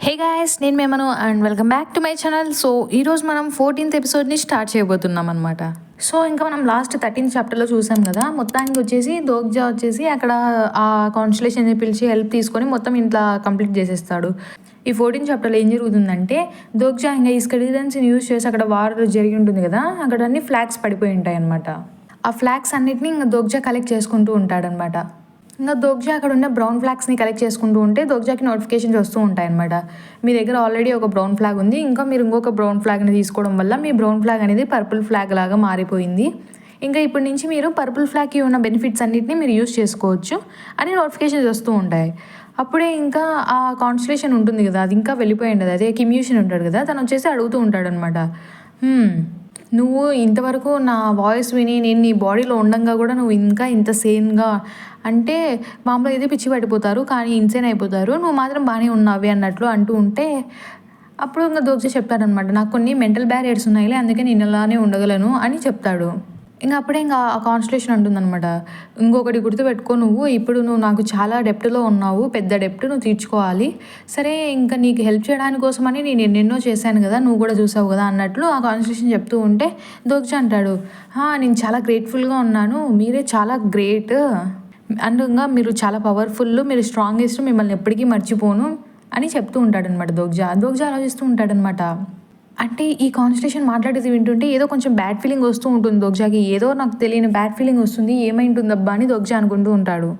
హే guys, నేను మేమను and welcome back to my channel. So ఈరోజు మనం 14th ఎపిసోడ్ని స్టార్ట్ చేయబోతున్నాం అనమాట. సో ఇంకా మనం లాస్ట్ 13th చాప్టర్లో చూసాం కదా. మొత్తానికి వచ్చేసి దోగ్జా వచ్చేసి అక్కడ ఆ కాన్స్టలేషన్ని పిలిచి హెల్ప్ తీసుకొని మొత్తం ఇంట్లో కంప్లీట్ చేసేస్తాడు. ఈ 14th చాప్టర్లో ఏం జరుగుతుందంటే దోగ్జా ఇంకా ఈ స్కెలిటన్స్ని యూజ్ చేసి అక్కడ వార్ జరిగి ఉంటుంది కదా, అక్కడ అన్ని ఫ్లాగ్స్ పడిపోయి ఉంటాయి అనమాట. ఆ ఫ్లాగ్స్ అన్నిటిని ఇంకా దోగ్జా కలెక్ట్ చేసుకుంటూ ఉంటాడనమాట. ఇంకా దోగ్జా అక్కడ ఉన్న బ్రౌన్ ఫ్లాగ్స్ని కలెక్ట్ చేసుకుంటూ ఉంటే దోగ్జాకి నోటిఫికేషన్స్ వస్తూ ఉంటాయన్నమాట. మీ దగ్గర ఆల్రెడీ ఒక బ్రౌన్ ఫ్లాగ్ ఉంది, ఇంకా మీరు ఇంకొక బ్రౌన్ ఫ్లాగ్ని తీసుకోవడం వల్ల మీ బ్రౌన్ ఫ్లాగ్ అనేది పర్పుల్ ఫ్లాగ్ లాగా మారిపోయింది. ఇంకా ఇప్పటి నుంచి మీరు పర్పుల్ ఫ్లాగ్కి ఉన్న బెనిఫిట్స్ అన్నిటిని మీరు యూస్ చేసుకోవచ్చు అని నోటిఫికేషన్స్ వస్తూ ఉంటాయి. అప్పుడే ఇంకా ఆ కాన్స్టలేషన్ ఉంటుంది కదా, అది ఇంకా వెళ్ళిపోయి ఉండదు. అదే కిమ్యూషన్ ఉంటాడు కదా, తను వచ్చేసి అడుగుతూ ఉంటాడు అనమాట. నువ్వు ఇంతవరకు నా వాయిస్ విని నేను నీ బాడీలో ఉండంగా కూడా నువ్వు ఇంకా ఇంత సేన్గా అంటే మామూలుగా అయితే పిచ్చి పడిపోతారు కానీ ఇన్సేన్ అయిపోతారు, నువ్వు మాత్రం బాగానే ఉన్నావి అన్నట్లు అంటూ ఉంటే అప్పుడు ఇంకా దోగ్జా చెప్తాడనమాట, నాకు కొన్ని మెంటల్ బ్యారియర్స్ ఉన్నాయిలే అందుకే నేను ఇలానే ఉండగలను అని చెప్తాడు. ఇంకా అప్పుడే ఇంకా ఆ కాన్స్టలేషన్ ఉంటుందన్నమాట. ఇంకొకటి గుర్తుపెట్టుకో, ఇప్పుడు నువ్వు నాకు చాలా డెప్ట్లో ఉన్నావు, పెద్ద డెప్ట్ నువ్వు తీర్చుకోవాలి. సరే ఇంకా నీకు హెల్ప్ చేయడానికి కోసమని నేను ఎన్నెన్నో చేశాను కదా, నువ్వు కూడా చూసావు కదా అన్నట్లు ఆ కాన్స్టలేషన్ చెప్తూ ఉంటే దోగ్జా అంటాడు, నేను చాలా గ్రేట్ఫుల్గా ఉన్నాను, మీరే చాలా గ్రేట్ అండ్ ఇంకా మీరు చాలా పవర్ఫుల్, మీరు స్ట్రాంగెస్ట్, మిమ్మల్ని ఎప్పటికీ మర్చిపోను అని చెప్తూ ఉంటాడనమాట. దోగ్జా ఆలోచిస్తూ ఉంటాడనమాట. అంటే ఈ కాన్స్టలేషన్ మాట్లాడేది వింటుంటే ఏదో కొంచెం బ్యాడ్ ఫీలింగ్ వస్తూ ఉంటుంది దోగ్జాకి. ఏదో నాకు తెలియని బ్యాడ్ ఫీలింగ్ వస్తుంది, ఏమైంటుందబ్బా అని దోగ్జా అనుకుంటూ ఉంటాడు.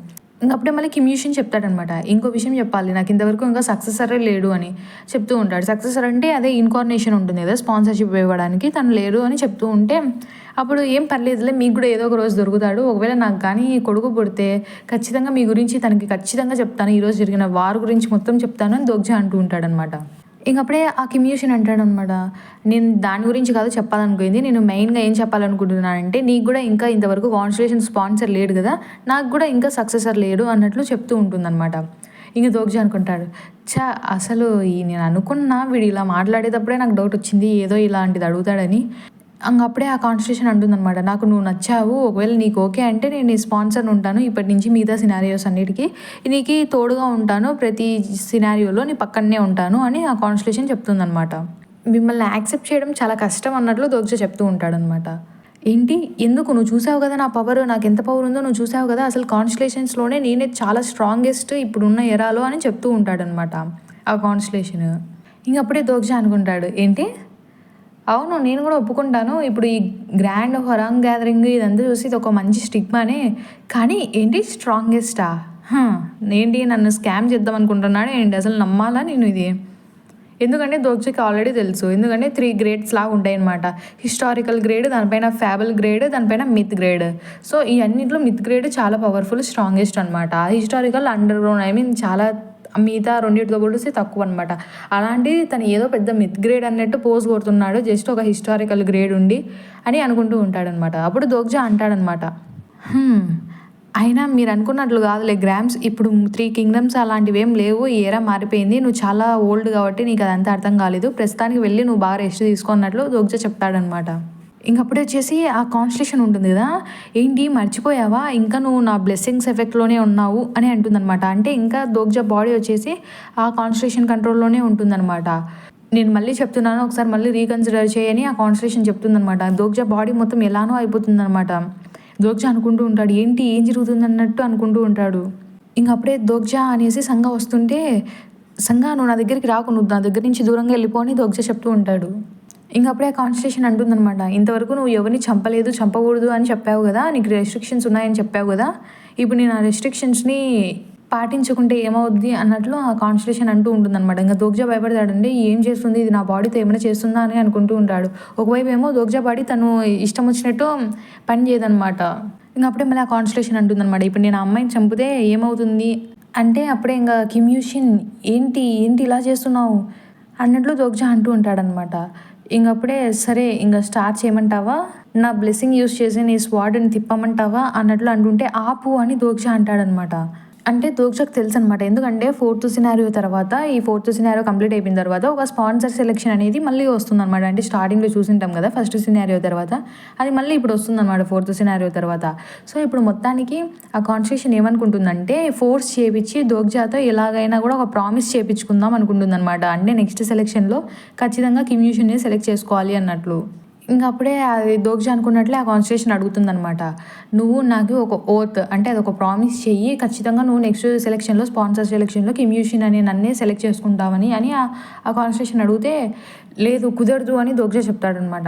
ఇంకప్పుడే మళ్ళీ కిమ్యూషన్ చెప్తాడనమాట, ఇంకో విషయం చెప్పాలి, నాకు ఇంతవరకు ఇంకా సక్సెసరే లేడు అని చెప్తూ ఉంటాడు. సక్సెసర్ అంటే అదే ఇన్కార్నేషన్ ఉంటుంది కదా, స్పాన్సర్షిప్ ఇవ్వడానికి, తను లేడు అని చెప్తూ ఉంటే అప్పుడు ఏం పర్లేదులే, మీకు కూడా ఏదో ఒక రోజు దొరుకుతాడు, ఒకవేళ నాకు కానీ కొడుకు పుడితే ఖచ్చితంగా మీ గురించి తనకి ఖచ్చితంగా చెప్తాను, ఈరోజు జరిగిన వార్ గురించి మొత్తం చెప్తాను అని దోగ్జా అంటూ ఉంటాడనమాట. ఇంకప్పుడే ఆ కిమ్యూషన్ అంటాడనమాట, నేను దాని గురించి కాదు చెప్పాలనుకుంది, నేను మెయిన్గా ఏం చెప్పాలనుకుంటున్నానంటే నీకు కూడా ఇంకా ఇంతవరకు కాన్స్టలేషన్ స్పాన్సర్ లేడు కదా, నాకు కూడా ఇంకా సక్సెసర్ లేడు అన్నట్లు చెప్తూ ఉంటుందన్నమాట. ఇంక దోగ్జా అనుకుంటాడు, అసలు నేను అనుకున్నా వీడు ఇలా మాట్లాడేటప్పుడే నాకు డౌట్ వచ్చింది ఏదో ఇలాంటిది అడుగుతాడని. అప్పుడే ఆ కాన్స్టలేషన్ అంటుందన్నమాట, నాకు నువ్వు నచ్చావు, ఒకవేళ నీకు ఓకే అంటే నేను నీ స్పాన్సర్ని ఉంటాను ఇప్పటి నుంచి మిగతా సినారియోస్ అన్నిటికీ, నీకు తోడుగా ఉంటాను, ప్రతి సినారియోలో నీ పక్కనే ఉంటాను అని ఆ కాన్స్టలేషన్ చెప్తుందనమాట. మిమ్మల్ని యాక్సెప్ట్ చేయడం చాలా కష్టం అన్నట్లు దోగ్జా చెప్తూ ఉంటాడనమాట. ఏంటి, ఎందుకు, నువ్వు చూసావు కదా నా పవర్, నాకు ఎంత పవర్ ఉందో నువ్వు చూసావు కదా, అసలు కాన్స్టలేషన్స్లోనే నేనే చాలా స్ట్రాంగెస్ట్ ఇప్పుడున్న ఎరాలో అని చెప్తూ ఉంటాడనమాట ఆ కాన్స్టలేషన్. ఇంకప్పుడే దోగ్జా అనుకుంటాడు, ఏంటి, అవును నేను కూడా ఒప్పుకుంటాను, ఇప్పుడు ఈ గ్రాండ్ హొరాంగ్ గ్యాదరింగ్ ఇదంతా చూసి ఇది ఒక మంచి స్టిగ్మానే, కానీ ఏంటి స్ట్రాంగెస్టా, ఏంటి నన్ను స్కామ్ చేద్దాం అనుకుంటున్నాడు ఏంటి, అసలు నమ్మాలా నేను ఇది? ఎందుకంటే దోగ్జాకి ఆల్రెడీ తెలుసు, ఎందుకంటే 3 గ్రేడ్స్ లాగా ఉంటాయి అనమాట. హిస్టారికల్ గ్రేడ్, దానిపైన ఫ్యాబుల్ గ్రేడ్, దానిపైన మిత్ గ్రేడ్. సో ఈ అన్నింటిలో మిత్ గ్రేడ్ చాలా పవర్ఫుల్, స్ట్రాంగెస్ట్ అనమాట. హిస్టారికల్ అండర్ గ్రౌండ్ చాలా మిగతా రెండింటితో పోలిస్తే తక్కువ అనమాట. అలాంటి తను ఏదో పెద్ద మిత్ గ్రేడ్ అన్నట్టు పోజ్ కొడుతున్నాడు, జస్ట్ ఒక హిస్టారికల్ గ్రేడ్ ఉండి అని అనుకుంటూ ఉంటాడనమాట. అప్పుడు దోగ్జా అంటాడనమాట, అయినా మీరు అనుకున్నట్లు కాదులే గ్రామ్స్, ఇప్పుడు 3 కింగ్డమ్స్ అలాంటివి ఏం లేవు, ఈ ఏరా మారిపోయింది, నువ్వు చాలా ఓల్డ్ కాబట్టి నీకు అదంతా అర్థం కాలేదు, ప్రస్తుతానికి వెళ్ళి నువ్వు బాగా రెస్ట్ తీసుకున్నట్లు దోగ్జా చెప్తాడనమాట. ఇంకప్పుడే వచ్చేసి ఆ కాన్స్టలేషన్ ఉంటుంది కదా, ఏంటి మర్చిపోయావా, ఇంకా నువ్వు నా బ్లెస్సింగ్స్ ఎఫెక్ట్లోనే ఉన్నావు అని అంటుందన్నమాట. అంటే ఇంకా దోగ్జా బాడీ వచ్చేసి ఆ కాన్స్టలేషన్ కంట్రోల్లోనే ఉంటుందన్నమాట. నేను మళ్ళీ చెప్తున్నాను, ఒకసారి మళ్ళీ రీకన్సిడర్ చేయని ఆ కాన్స్టలేషన్ చెప్తుందనమాట. దోగ్జా బాడీ మొత్తం ఎలానో అయిపోతుందన్నమాట. దోగ్జా అనుకుంటూ ఉంటాడు, ఏంటి ఏం జరుగుతుంది అన్నట్టు అనుకుంటూ ఉంటాడు. ఇంకప్పుడే దోగ్జా అనేసి సంగా వస్తుంటే, సంగా నువ్వు నా దగ్గరికి రాకు, నువ్వు నా దగ్గర నుంచి దూరంగా వెళ్ళిపోని దోగ్జా చెప్తూ ఉంటాడు. ఇంకప్పుడే ఆ కాన్స్టలేషన్ అంటుందన్నమాట, ఇంతవరకు నువ్వు ఎవరిని చంపలేదు, చంపకూడదు అని చెప్పావు కదా, నీకు రెస్ట్రిక్షన్స్ ఉన్నాయని చెప్పావు కదా, ఇప్పుడు నేను ఆ రెస్ట్రిక్షన్స్ని పాటించుకుంటే ఏమవుద్ది అన్నట్లు ఆ కాన్స్టలేషన్ అంటూ ఉంటుందన్నమాట. ఇంకా దోగ్జా భయపడతాడండి, ఏం చేస్తుంది ఇది, నా బాడీతో ఏమైనా చేస్తుందా అని అనుకుంటూ ఉంటాడు. ఒకవైపు ఏమో దోగ్జా బాడీ తను ఇష్టం వచ్చినట్టు పని చేయదనమాట. ఇంకా అప్పుడే మళ్ళీ ఆ కాన్స్టలేషన్ అంటుందన్నమాట, ఇప్పుడు నేను ఆ అమ్మాయిని చంపితే ఏమవుతుంది అంటే అప్పుడే ఇంకా కిమ్యూషన్ ఏంటి ఇలా చేస్తున్నావు అన్నట్లు దోగ్జా అంటూ ఉంటాడనమాట. ఇంకప్పుడే సరే ఇంకా స్టార్ట్ చేయమంటావా, నా బ్లెస్సింగ్ యూస్ చేసి నీ స్వాడ్ని తిప్పమంటావా అన్నట్లు అంటుంటే ఆపు అని దోగ్జా అంటాడనమాట. అంటే దోగ్జాకి తెలుసు అనమాట. ఎందుకంటే ఫోర్త్ సినారియో తర్వాత ఈ ఫోర్త్ సినారియో కంప్లీట్ అయిపోయిన తర్వాత ఒక స్పాన్సర్ సెలెక్షన్ అనేది మళ్ళీ వస్తుందనమాట. అంటే స్టార్టింగ్లో చూసింటాం కదా ఫస్ట్ సినారియో తర్వాత, అది మళ్ళీ ఇప్పుడు వస్తుందన్నమాట ఫోర్త్ సినారియో తర్వాత. సో ఇప్పుడు మొత్తానికి ఆ కాన్స్టిట్యూషన్ ఏమనుకుంటుందంటే ఫోర్స్ చేపించి దోగ్జాతో ఎలాగైనా కూడా ఒక ప్రామిస్ చేపించుకుందాం అనుకుంటుందన్నమాట. అంటే నెక్స్ట్ సెలెక్షన్లో ఖచ్చితంగా కిమ్ యూషన్ని సెలెక్ట్ చేసుకోవాలి అన్నట్లు. ఇంకా అప్పుడే అది దోగ్జా అనుకున్నట్లే ఆ కాన్స్టిట్యూషన్ అడుగుతుందనమాట. నువ్వు నాకు ఒక ఓత్ అంటే అది ఒక ప్రామిస్ చెయ్యి, ఖచ్చితంగా నువ్వు నెక్స్ట్ సెలెక్షన్లో స్పాన్సర్ సెలెక్షన్లో కిమ్ యూషన్ అని నన్నే సెలెక్ట్ చేసుకుంటావని అని ఆ కాన్స్టిట్యూషన్ అడిగితే లేదు కుదరదు అని దోగ్జా చెప్తాడనమాట.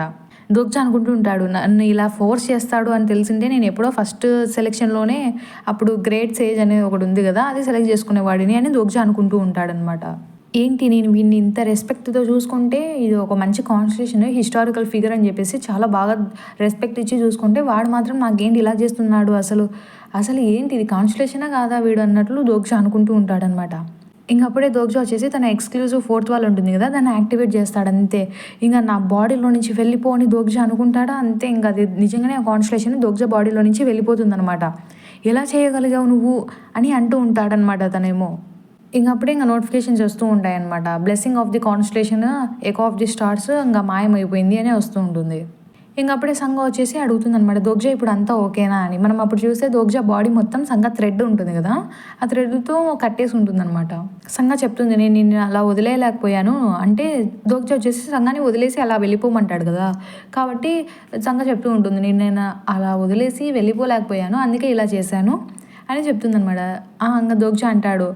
దోగ్జా అనుకుంటూ ఉంటాడు నన్ను ఇలా ఫోర్స్ చేస్తాడు అని తెలిసింటే నేను ఎప్పుడో ఫస్ట్ సెలెక్షన్లోనే అప్పుడు గ్రేట్ సేజ్ అనేది ఒకటి ఉంది కదా అది సెలెక్ట్ చేసుకునేవాడిని అని దోగ్జా అనుకుంటూ ఉంటాడనమాట. ఏంటి నేను వీడిని ఇంత రెస్పెక్ట్తో చూసుకుంటే ఇది ఒక మంచి కాన్స్టిట్యూషన్ హిస్టారికల్ ఫిగర్ అని చెప్పేసి చాలా బాగా రెస్పెక్ట్ ఇచ్చి చూసుకుంటే వాడు మాత్రం నాకేంటి ఇలా చేస్తున్నాడు, అసలు ఏంటి ఇది కాన్స్టిట్యూషనే కాదా వీడు అన్నట్లు దోగ్జా అనుకుంటూ ఉంటాడనమాట. ఇంకప్పుడే దోగ్జా వచ్చేసి తన ఎక్స్క్లూజివ్ ఫోర్త్ వాల్ ఉంటుంది కదా దాన్ని యాక్టివేట్ చేస్తాడు అంతే. ఇంకా నా బాడీలో నుంచి వెళ్ళిపో అని దోగ్జా అనుకుంటాడా అంతే. ఇంకా అది నిజంగానే ఆ కాన్స్టిట్యూషన్ దోగ్జా బాడీలో నుంచి వెళ్ళిపోతుందనమాట. ఎలా చేయగలిగావు నువ్వు అని అంటూ ఉంటాడనమాట తనేమో. ఇంకప్పుడే ఇంకా నోటిఫికేషన్స్ వస్తూ ఉంటాయన్నమాట. Blessing of the constitution echo of the stars ఇంకా మాయమైపోయింది అని వస్తూ ఉంటుంది. ఇంకప్పుడే సంఘ వచ్చేసి అడుగుతుంది అనమాట దోగ్జా ఇప్పుడు అంతా ఓకేనా అని. మనం అప్పుడు చూస్తే దోగ్జా బాడీ మొత్తం సంఘ థ్రెడ్ ఉంటుంది కదా ఆ థ్రెడ్తో కట్టేసి ఉంటుందన్నమాట. సంఘ చెప్తుంది నేను నిన్ను అలా వదిలేయలేకపోయాను అంటే దోగ్జా వచ్చేసి సంఘాన్ని వదిలేసి అలా వెళ్ళిపోమంటాడు కదా, కాబట్టి సంఘ చెప్తూ ఉంటుంది నేను అలా వదిలేసి వెళ్ళిపోలేకపోయాను అందుకే ఇలా చేశాను అని చెప్తుందనమాట. ఇంకా దోగ్జా అంటాడు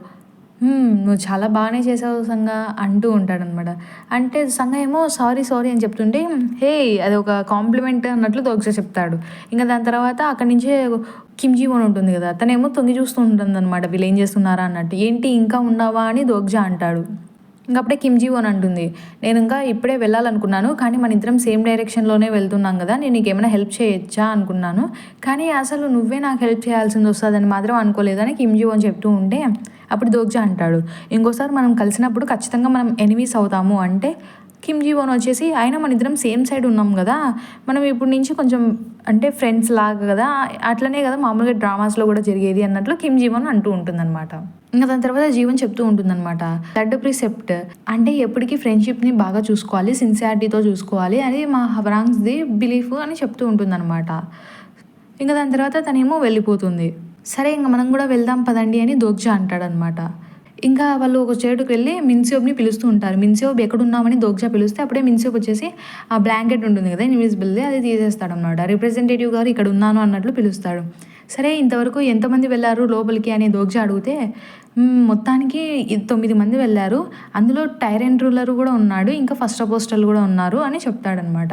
నువ్వు చాలా బాగానే చేసావు సంగ అంటూ ఉంటాడనమాట. అంటే సంగ ఏమో సారీ అని చెప్తుంటే హే అది ఒక కాంప్లిమెంట్ అన్నట్లు దోగ్జా చెప్తాడు. ఇంకా దాని తర్వాత అక్కడి నుంచే కిమ్ జీ వన్ ఉంటుంది కదా తనేమో తొంగి చూస్తూ ఉంటుంది అనమాట వీళ్ళు ఏం చేస్తున్నారా అన్నట్టు. ఏంటి ఇంకా ఉన్నావా అని దోగ్జా అంటాడు. ఇంకప్పుడే కిమ్ జీ వన్ అంటుంది నేను ఇంకా ఇప్పుడే వెళ్ళాలనుకున్నాను కానీ మన ఇద్దరం సేమ్ డైరెక్షన్లోనే వెళ్తున్నాం కదా నేను నీకు ఏమైనా హెల్ప్ చేయొచ్చా అనుకున్నాను, కానీ అసలు నువ్వే నాకు హెల్ప్ చేయాల్సింది వస్తుందని మాత్రం అనుకోలేదని కిమ్ జీ వన్ చెప్తూ ఉంటే అప్పుడు దోగ్జా అంటాడు ఇంకోసారి మనం కలిసినప్పుడు ఖచ్చితంగా మనం ఎనిమీస్ అవుతాము అంటే కిమ్ జీ వన్ వచ్చేసి అయినా మన ఇద్దరం సేమ్ సైడ్ ఉన్నాం కదా మనం ఇప్పుడు నుంచి కొంచెం అంటే ఫ్రెండ్స్ లాగా కదా అట్లనే కదా మామూలుగా డ్రామాస్లో కూడా జరిగేది అన్నట్లు కిమ్ జీ వన్ అంటూ ఉంటుందన్నమాట. ఇంకా దాని తర్వాత జీవన్ చెప్తూ ఉంటుందన్నమాట థర్డ్ ప్రిసెప్ట్ అంటే ఎప్పటికీ ఫ్రెండ్షిప్ని బాగా చూసుకోవాలి సిన్సియారిటీతో చూసుకోవాలి అది మా హవరాంగ్స్ది బిలీఫ్ అని చెప్తూ ఉంటుందన్నమాట. ఇంకా దాని తర్వాత తనేమో వెళ్ళిపోతుంది. సరే ఇంకా మనం కూడా వెళ్దాం పదండి అని దోగ్జా అంటాడనమాట. ఇంకా వాళ్ళు ఒక చోటుకు వెళ్ళి మిన్సియోబ్ని పిలుస్తూ ఉంటారు. మిన్సియోబ్ ఎక్కడున్నామని దోగ్జా పిలిస్తే అప్పుడే మిన్సియోబ్ వచ్చేసి ఆ బ్లాంకెట్ ఉంటుంది కదా ఇన్విజిబుల్ది అది తీసేస్తాడనమాట. రిప్రజెంటేటివ్ గారు ఇక్కడ ఉన్నాను అన్నట్లు పిలుస్తాడు. సరే ఇంతవరకు ఎంతమంది వెళ్ళారు లోపలికి అని దోగ్జా అడిగితే మొత్తానికి 9 మంది వెళ్ళారు, అందులో టైరెంట్ రూలర్ కూడా ఉన్నాడు ఇంకా ఫస్ట్ అపోస్టల్ కూడా ఉన్నారు అని చెప్తాడనమాట.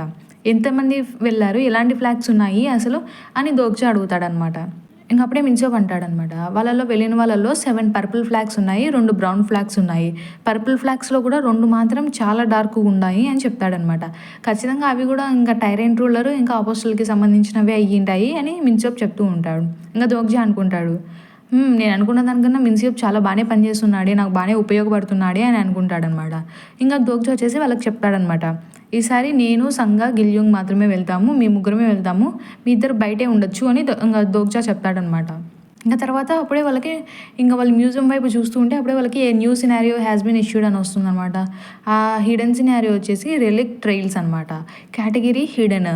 ఎంతమంది వెళ్ళారు ఎలాంటి ఫ్లాగ్స్ ఉన్నాయి అసలు అని దోగ్జా అడుగుతాడనమాట. ఇంకప్పుడే మిన్సియోబ్ అంటాడనమాట వాళ్ళలో వెళ్ళిన వాళ్ళలో 7 పర్పుల్ ఫ్లాగ్స్ ఉన్నాయి 2 బ్రౌన్ ఫ్లాగ్స్ ఉన్నాయి, పర్పుల్ ఫ్లాగ్స్లో కూడా 2 మాత్రం చాలా డార్క్గా ఉన్నాయి అని చెప్తాడనమాట. ఖచ్చితంగా అవి కూడా ఇంకా టైరెంట్ రూలర్ ఇంకా అపోస్టల్కి సంబంధించినవి అయ్యింటాయి అని మిన్సియోబ్ చెప్తూ ఉంటాడు. ఇంకా దోగ్జా అనుకుంటాడు నేను అనుకున్న దానికన్నా మిన్సియోబ్ చాలా బాగానే పనిచేస్తున్నాడే నాకు బాగానే ఉపయోగపడుతున్నాడే అని అనుకుంటాడనమాట. ఇంకా దోగ్జా వచ్చేసి వాళ్ళకి చెప్తాడనమాట ఈసారి నేను సంఘ గిల్యూంగ్ మాత్రమే వెళ్తాము మీ ముగ్గురమే వెళ్తాము మీ ఇద్దరు బయటే ఉండొచ్చు అని ఇంకా దోగ్జా చెప్తాడనమాట. ఇంకా తర్వాత అప్పుడే వాళ్ళకి ఇంకా వాళ్ళు మ్యూజియం వైపు చూస్తూ ఉంటే అప్పుడే వాళ్ళకి a new scenario has been issued అని వస్తుంది అనమాట. ఆ హిడెన్ సినారియో వచ్చేసి రెలిక్ ట్రైల్స్ అనమాట. Category hidden,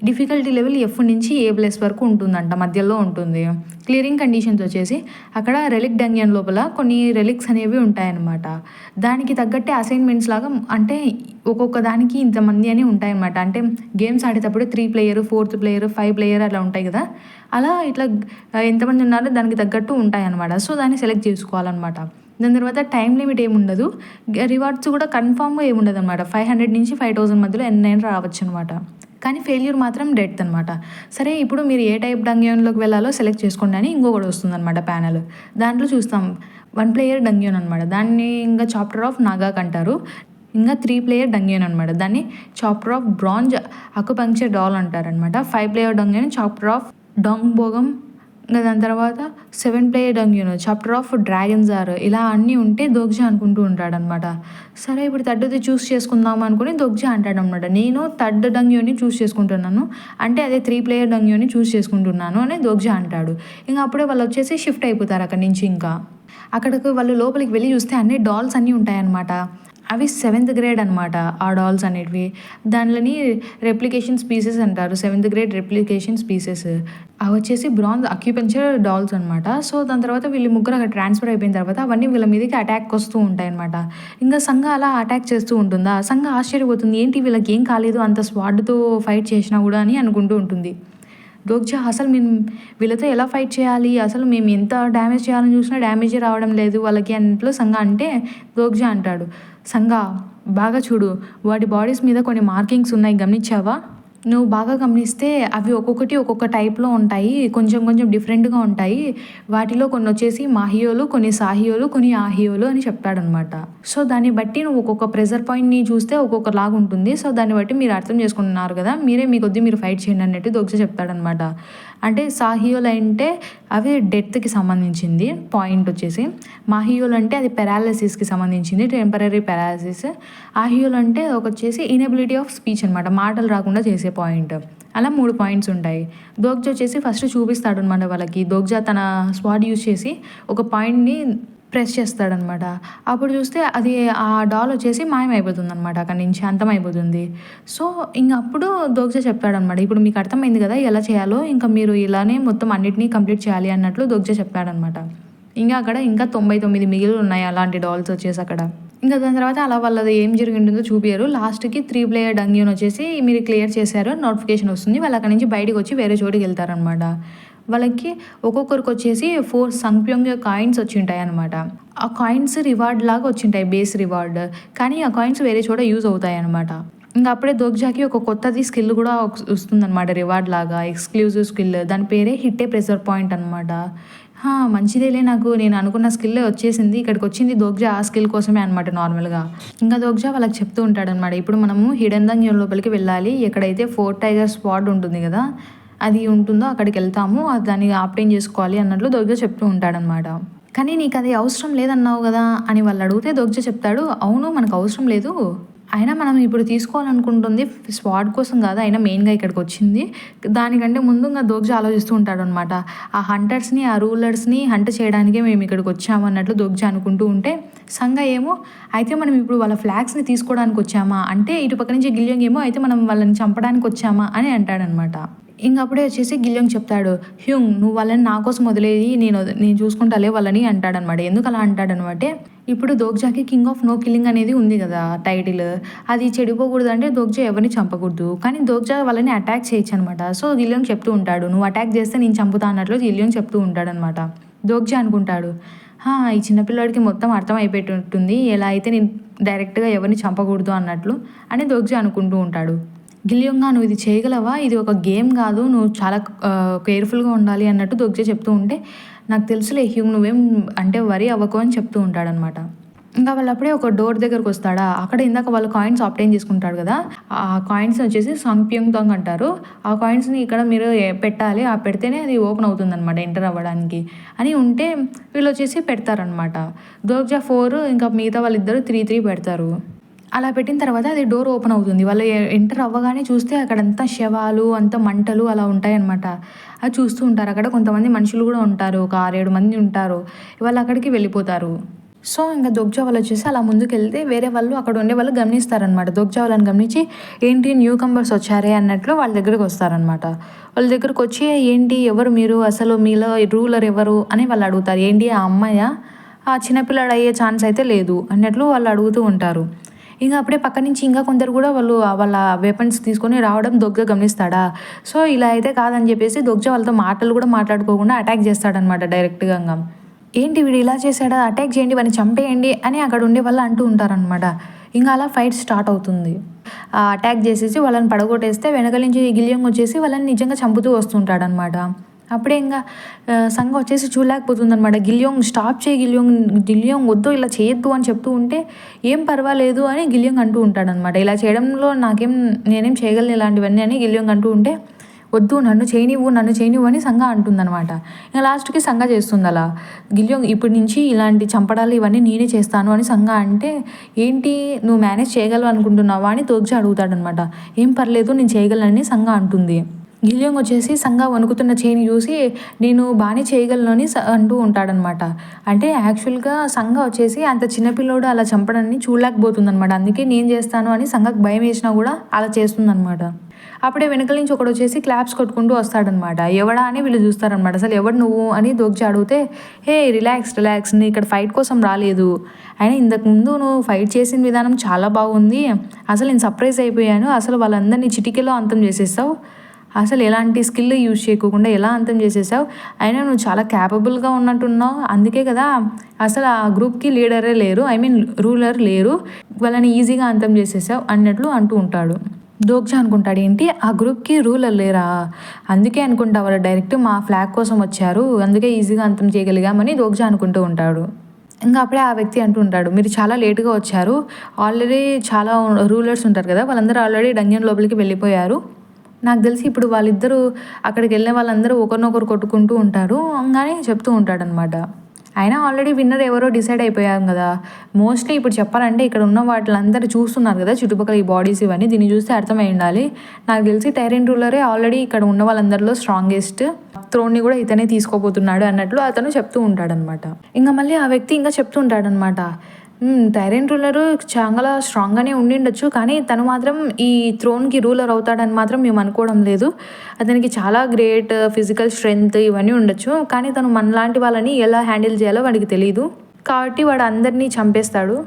difficulty level F నుంచి A+ వరకు ఉంటుందంట, మధ్యలో ఉంటుంది. క్లియరింగ్ కండిషన్స్ వచ్చేసి అక్కడ రెలిక్ డంగియన్ లోపల కొన్ని రెలిక్స్ అనేవి ఉంటాయన్నమాట. దానికి తగ్గట్టే అసైన్మెంట్స్ లాగా అంటే ఒక్కొక్క దానికి ఇంతమంది అని ఉంటాయన్నమాట. అంటే గేమ్స్ ఆడేటప్పుడు 3 ప్లేయర్ 4th ప్లేయర్ 5 ప్లేయర్ అలా ఉంటాయి కదా, అలా ఇట్లా ఎంతమంది ఉన్నారో దానికి తగ్గట్టు ఉంటాయన్నమాట. సో దాన్ని సెలెక్ట్ చేసుకోవాలన్నమాట. దాని తర్వాత టైం లిమిట్ ఏముండదు, రివార్డ్స్ కూడా కన్ఫామ్గా ఏముండదు అనమాట. 500 నుంచి 5000 మధ్యలో ఎన్నైనా రావచ్చు అనమాట. కానీ ఫెయిల్యూర్ మాత్రం డెత్ అనమాట. సరే ఇప్పుడు మీరు ఏ టైప్ డంగియోన్లోకి వెళ్ళాలో సెలెక్ట్ చేసుకోండి అని ఇంకొకటి వస్తుంది అనమాట ప్యానల్. దాంట్లో చూస్తాం 1 ప్లేయర్ డంగియోన్ అనమాట, దాన్ని ఇంకా చాప్టర్ ఆఫ్ నాగాక్ అంటారు. ఇంకా 3 ప్లేయర్ డంగియోన్ అనమాట, దాన్ని chapter of bronze acupuncture doll అంటారనమాట. 5 player dungeon chapter of Dong Bogam ఇంకా దాని తర్వాత 7 player dungeon, chapter of dragons or ఇలా అన్నీ ఉంటే దోగ్జా అనుకుంటూ ఉంటాడనమాట. సరే ఇప్పుడు థర్డ్ది చూస్ చేసుకుందాం అనుకుని దోగ్జా అంటాడనమాట. నేను థర్డ్ డంగ్యూని చూస్ చేసుకుంటున్నాను, అంటే అదే 3 ప్లేయర్ డంగ్యూని చూస్ చేసుకుంటున్నాను అని దోగ్జా అంటాడు. ఇంకా అప్పుడే వాళ్ళు వచ్చేసి షిఫ్ట్ అయిపోతారు అక్కడి నుంచి. ఇంకా అక్కడికి వాళ్ళు లోపలికి వెళ్ళి చూస్తే అన్ని డాల్స్ అన్నీ ఉంటాయన్నమాట. అవి 7th గ్రేడ్ అనమాట ఆ డాల్స్ అనేటివి. దానిలోని రెప్లికేషన్ స్పీసెస్ అంటారు, 7th గ్రేడ్ రెప్లికేషన్ స్పీసెస్. అవి వచ్చేసి బ్రాంజ్ అక్యుపెంచర్ డాల్స్ అనమాట. సో దాని తర్వాత వీళ్ళు ముగ్గురు అక్కడ ట్రాన్స్ఫర్ అయిపోయిన తర్వాత అవన్నీ వీళ్ళ మీదకి అటాక్ వస్తూ ఉంటాయి అనమాట. ఇంకా సంఘ అలా అటాక్ చేస్తూ ఉంటుందా, సంఘ ఆశ్చర్యపోతుంది, ఏంటి వీళ్ళకి ఏం కాలేదు అంత స్వాడ్తో ఫైట్ చేసినా కూడా అని అనుకుంటూ ఉంటుంది. దోగ్జా అసలు మేము వీళ్ళతో ఎలా ఫైట్ చేయాలి, అసలు మేము ఎంత డ్యామేజ్ చేయాలని చూసినా డ్యామేజే రావడం లేదు వాళ్ళకి అన్నట్లు సంఘ అంటే దోగ్జా అంటాడు, సంఘ బాగా చూడు, వాటి బాడీస్ మీద కొన్ని మార్కింగ్స్ ఉన్నాయి, గమనించావా? నువ్వు బాగా గమనిస్తే అవి ఒక్కొక్కటి ఒక్కొక్క టైప్లో ఉంటాయి, కొంచెం కొంచెం డిఫరెంట్గా ఉంటాయి. వాటిలో కొన్ని వచ్చేసి మాహియోలు, కొన్ని సాహియోలు, కొన్ని ఆహియోలు అని చెప్తాడనమాట. సో దాన్ని బట్టి నువ్వు ఒక్కొక్క ప్రెజర్ పాయింట్ని చూస్తే ఒక్కొక్కలాగా ఉంటుంది. సో దాన్ని బట్టి మీరు అర్థం చేసుకుంటున్నారు కదా, మీరే మీ కొద్దీ మీరు ఫైట్ చేయండి అన్నట్టు దోగ్జా చెప్తాడనమాట. అంటే సాహియోలు అంటే అవి డెత్కి సంబంధించింది పాయింట్ వచ్చేసి, మాహియోలు అంటే అది పెరాలసిస్కి సంబంధించింది, టెంపరీ పెరాలసిస్. ఆహియోలు అంటే ఒక వచ్చేసి ఇనబిలిటీ ఆఫ్ స్పీచ్ అనమాట, మాటలు రాకుండా చేసే పాయింట్. అలా 3 పాయింట్స్ ఉంటాయి. దోగ్జా వచ్చేసి ఫస్ట్ చూపిస్తాడు అనమాట వాళ్ళకి. దోగ్జా తన స్వాడ్ యూజ్ చేసి ఒక పాయింట్ని ప్రెస్ చేస్తాడనమాట. అప్పుడు చూస్తే అది ఆ డాల్ వచ్చేసి మాయమైపోతుంది అనమాట, అక్కడి నుంచి అంతమైపోతుంది. సో ఇంక అప్పుడు దోగ్జా చెప్తాడనమాట, ఇప్పుడు మీకు అర్థమైంది కదా ఎలా చేయాలో, ఇంకా మీరు ఇలానే మొత్తం అన్నిటినీ కంప్లీట్ చేయాలి అన్నట్లు దోగ్జా చెప్తాడనమాట. ఇంకా అక్కడ ఇంకా 99 మిగిలి ఉన్నాయి అలాంటి డాల్స్ వచ్చేసి అక్కడ. ఇంకా దాని తర్వాత అలా వాళ్ళది ఏం జరిగింటుందో చూపించారు. లాస్ట్కి 3 ప్లేయర్ డంగ్యూన్ వచ్చేసి మీరు క్లియర్ చేశారు నోటిఫికేషన్ వస్తుంది, వాళ్ళు అక్కడి నుంచి బయటకు వచ్చి వేరే చోటుకి వెళ్తారనమాట. వాళ్ళకి ఒక్కొక్కరికి వచ్చేసి 4 సంప్యోంగ్ కాయిన్స్ వచ్చి ఉంటాయి అనమాట. ఆ కాయిన్స్ రివార్డ్ లాగా వచ్చింటాయి, బేస్ రివార్డ్, కానీ ఆ కాయిన్స్ వేరే చోట యూజ్ అవుతాయి అనమాట. ఇంకా అప్పుడే దోగ్జాకి ఒక కొత్తది స్కిల్ కూడా వస్తుందన్నమాట, రివార్డ్ లాగా ఎక్స్క్లూజివ్ స్కిల్. దాని పేరే హిట్టే ప్రెజర్ పాయింట్ అనమాట. మంచిదేలే, నాకు నేను అనుకున్న స్కిల్లే వచ్చేసింది, ఇక్కడికి వచ్చింది దోగ్జా ఆ స్కిల్ కోసమే అనమాట నార్మల్గా. ఇంకా దోగ్జా వాళ్ళకి చెప్తూ ఉంటాడనమాట, ఇప్పుడు మనము హిడెన్ దంగ్యూన్ లోపలికి వెళ్ళాలి, ఎక్కడైతే 4 టైగర్ స్పాట్ ఉంటుంది కదా అది ఉంటుందో అక్కడికి వెళ్తాము, దాన్ని ఆప్టైన్ చేసుకోవాలి అన్నట్లు దోగ్జా చెప్తూ ఉంటాడనమాట. కానీ నీకు అది అవసరం లేదన్నావు కదా అని వాళ్ళు అడిగితే దోగ్జా చెప్తాడు, అవును మనకు అవసరం లేదు, అయినా మనం ఇప్పుడు తీసుకోవాలనుకుంటుంది స్వాడ్ కోసం కాదు, అయినా మెయిన్గా ఇక్కడికి వచ్చింది. దానికంటే ముందు ఇంకా దోగ్జా ఆలోచిస్తూ ఉంటాడు అనమాట, ఆ హంటర్స్ని ఆ రూలర్స్ని హంట్ చేయడానికే మేము ఇక్కడికి వచ్చాము అన్నట్లు దోగ్జా అనుకుంటూ ఉంటే, సంఘ ఏమో అయితే మనం ఇప్పుడు వాళ్ళ ఫ్లాగ్స్ని తీసుకోవడానికి వచ్చామా అంటే, ఇటు పక్క నుంచి గిలియోంగ్ ఏమో అయితే మనం వాళ్ళని చంపడానికి వచ్చామా అని అంటాడనమాట. ఇంక అప్పుడే వచ్చేసి గిలియోంగ్ చెప్తాడు, హ్యూంగ్ నువ్వు వాళ్ళని నా కోసం వదిలేది, నేను చూసుకుంటాలే వాళ్ళని అంటాడనమాట. ఎందుకు అలా అంటాడనమాట, ఇప్పుడు దోగ్జాకి కింగ్ ఆఫ్ నో కిల్లింగ్ అనేది ఉంది కదా టైటిల్, అది చెడిపోకూడదు అంటే దోగ్జా ఎవరిని చంపకూడదు, కానీ దోగ్జా వాళ్ళని అటాక్ చేయొచ్చు అనమాట. సో గిలియోంగ్ చెప్తూ ఉంటాడు, నువ్వు అటాక్ చేస్తే నేను చంపుతా అన్నట్లు గిలియోంగ్ చెప్తూ ఉంటాడనమాట. దోగ్జా అనుకుంటాడు, ఈ చిన్నపిల్లాడికి మొత్తం అర్థం అయిపోతుంది, ఎలా అయితే నేను డైరెక్ట్గా ఎవరిని చంపకూడదు అన్నట్లు అని దోగ్జా అనుకుంటూ ఉంటాడు. గిలియోంగా నువ్వు ఇది చేయగలవా, ఇది ఒక గేమ్ కాదు, నువ్వు చాలా కేర్ఫుల్గా ఉండాలి అన్నట్టు దోగ్జా చెప్తూ ఉంటే, నాకు తెలుసులే హ్యూంగ్ నువ్వేం అంటే వరి అవ్వకు అని చెప్తూ ఉంటాడనమాట. ఇంకా వాళ్ళు అప్పుడే ఒక డోర్ దగ్గరకు వస్తాడా, అక్కడ ఇందాక వాళ్ళు కాయిన్స్ ఆప్టైన్ చేసుకుంటాడు కదా, ఆ కాయిన్స్ వచ్చేసి సంప్యోంగ్ తాంగ్ అంటారు. ఆ కాయిన్స్ని ఇక్కడ మీరు పెట్టాలి, ఆ పెడితేనే అది ఓపెన్ అవుతుంది అనమాట ఎంటర్ అవ్వడానికి అని ఉంటే, వీళ్ళు వచ్చేసి పెడతారనమాట. దోగ్జా 4 ఇంకా మిగతా వాళ్ళిద్దరు 3 పెడతారు. అలా పెట్టిన తర్వాత అది డోర్ ఓపెన్ అవుతుంది. వాళ్ళు ఎంటర్ అవ్వగానే చూస్తే అక్కడంతా శవాలు, అంతా మంటలు అలా ఉంటాయన్నమాట. అది చూస్తూ ఉంటారు. అక్కడ కొంతమంది మనుషులు కూడా ఉంటారు, ఒక 6-7 మంది ఉంటారు. వాళ్ళు అక్కడికి వెళ్ళిపోతారు. సో ఇంకా దోగ్జా వాళ్ళు వచ్చేసి అలా ముందుకు వెళ్తే వేరే వాళ్ళు అక్కడ ఉండే వాళ్ళు గమనిస్తారనమాట. దోగ్జా వాళ్ళని గమనించి ఏంటి న్యూ కంబర్స్ వచ్చారే అన్నట్లు వాళ్ళ దగ్గరికి వస్తారనమాట. వాళ్ళ దగ్గరకు వచ్చి ఏంటి ఎవరు మీరు, అసలు మీలో రూలర్ ఎవరు అని వాళ్ళు అడుగుతారు. ఏంటి ఆ అమ్మాయ, ఆ చిన్నపిల్లాడు అయ్యే ఛాన్స్ అయితే లేదు అన్నట్లు వాళ్ళు అడుగుతూ ఉంటారు. ఇంకా అప్పుడే పక్క నుంచి ఇంకా కొందరు కూడా వాళ్ళు వాళ్ళ వెపన్స్ తీసుకొని రావడం దోగ్జా గమనిస్తాడా. సో ఇలా అయితే కాదని చెప్పేసి దోగ్జా వాళ్ళతో మాటలు కూడా మాట్లాడుకోకుండా అటాక్ చేస్తాడనమాట డైరెక్ట్గా. ఏంటి వీడు ఇలా చేశాడా, అటాక్ చేయండి, వాడిని చంపేయండి అని అక్కడ ఉండే వాళ్ళు అంటూ ఉంటారనమాట. ఇంకా అలా ఫైట్ స్టార్ట్ అవుతుంది. అటాక్ చేసేసి వాళ్ళని పడగొట్టేస్తే వెనకాల నుంచి గిలియోంగ్ వచ్చేసి వాళ్ళని నిజంగా చంపుతూ వస్తుంటాడనమాట. అప్పుడే ఇంకా సంఘ వచ్చేసి చూడలేకపోతుంది అనమాట. గిలియోంగ్ స్టాప్ చేయి, గిలియోంగ్ వద్దు ఇలా చేయొద్దు అని చెప్తూ ఉంటే, ఏం పర్వాలేదు అని గిలియోంగ్ అంటూ ఉంటాడనమాట. ఇలా చేయడంలో నేనేం చేయగలను ఇలాంటివన్నీ అని గిలియోంగ్ అంటూ ఉంటే, వద్దు నన్ను చేయనివ్వు అని సంగ అంటుందన్నమాట. ఇంకా లాస్ట్కి సంగ చేస్తుంది అలా. గిల్యోంగ్ ఇప్పటి నుంచి ఇలాంటి చంపడాలు ఇవన్నీ నేనే చేస్తాను అని సంగ అంటే, ఏంటి నువ్వు మేనేజ్ చేయగలవు అనుకుంటున్నావా అని దోగ్జా అడుగుతాడనమాట. ఏం పర్లేదు నేను చేయగలనని సంగ అంటుంది. గిల్యోంగ్ వచ్చేసి సంగ వణుకుతున్న చేయిని చూసి నేను బాగానే చేయగలను అని అంటూ ఉంటాడనమాట. అంటే యాక్చువల్గా సంగ వచ్చేసి అంత చిన్నపిల్లోడు అలా చంపడాన్ని చూడలేకపోతుందనమాట. అందుకే నేను చేస్తాను అని సంగకు భయం వేసినా కూడా అలా చేస్తుందనమాట. అప్పుడే వెనకల నుంచి ఒకడు వచ్చేసి క్లాప్స్ కొట్టుకుంటూ వస్తాడనమాట. ఎవడా అని వీళ్ళు చూస్తారనమాట. అసలు ఎవడు నువ్వు అని దోగ్జా అడిగితే, హే రిలాక్స్ నేను ఇక్కడ ఫైట్ కోసం రాలేదు, అయినా ఇంతకుముందు నువ్వు ఫైట్ చేసిన విధానం చాలా బాగుంది, అసలు నేను సర్ప్రైజ్ అయిపోయాను, అసలు వాళ్ళందరినీ చిటికెలో అంతం చేసేస్తావు, అసలు ఎలాంటి స్కిల్ యూజ్ చేయకుండా ఎలా అంతం చేసేసావు, అయినా నువ్వు చాలా క్యాపబుల్గా ఉన్నట్టున్నావు, అందుకే కదా అసలు ఆ గ్రూప్కి లీడరే లేరు, రూలర్ లేరు, వాళ్ళని ఈజీగా అంతం చేసేసావు అన్నట్లు అంటూ ఉంటాడు. దోగ్జా అనుకుంటాడు, ఏంటి ఆ గ్రూప్కి రూలర్ లేరా, అందుకే అనుకుంటా వాళ్ళు డైరెక్ట్ మా ఫ్లాగ్ కోసం వచ్చారు, అందుకే ఈజీగా అంతం చేయగలిగామని దోగ్జా అనుకుంటూ ఉంటాడు. ఇంకా అప్పుడే ఆ వ్యక్తి అంటూ ఉంటాడు, మీరు చాలా లేటుగా వచ్చారు, ఆల్రెడీ చాలా రూలర్స్ ఉంటారు కదా వాళ్ళందరూ ఆల్రెడీ డంజన్ లోపలికి వెళ్ళిపోయారు, నాకు తెలిసి ఇప్పుడు వాళ్ళిద్దరూ అక్కడికి వెళ్ళిన వాళ్ళందరూ ఒకరినొకరు కొట్టుకుంటూ ఉంటారు అని చెప్తూ ఉంటాడనమాట. అయినా ఆల్రెడీ విన్నర్ ఎవరో డిసైడ్ అయిపోయాం కదా, మోస్ట్లీ ఇప్పుడు చెప్పాలంటే ఇక్కడ ఉన్న వాటిలందరూ చూస్తున్నారు కదా చుట్టుపక్కల ఈ బాడీస్ ఇవన్నీ, దీన్ని చూస్తే అర్థమై ఉండాలి, నాకు తెలిసి టైరెంట్ రూలరే ఆల్రెడీ ఇక్కడ ఉన్న వాళ్ళందరిలో స్ట్రాంగెస్ట్, థ్రోన్ని కూడా ఇతనే తీసుకోబోతున్నాడు అన్నట్లు అతను చెప్తూ ఉంటాడనమాట. ఇంకా మళ్ళీ ఆ వ్యక్తి ఇంకా చెప్తూ ఉంటాడనమాట, టైరెంట్ రూలరు చాలా స్ట్రాంగ్గానే ఉండిండొచ్చు, కానీ తను మాత్రం ఈ థ్రోన్కి రూలర్ అవుతాడని మాత్రం మేము అనుకోవడం లేదు, అతనికి చాలా గ్రేట్ ఫిజికల్ స్ట్రెంగ్త్ ఇవన్నీ ఉండొచ్చు, కానీ తను మనలాంటి వాళ్ళని ఎలా హ్యాండిల్ చేయాలో వాడికి తెలియదు, కాబట్టి వాడు అందరినీ చంపేస్తాడు,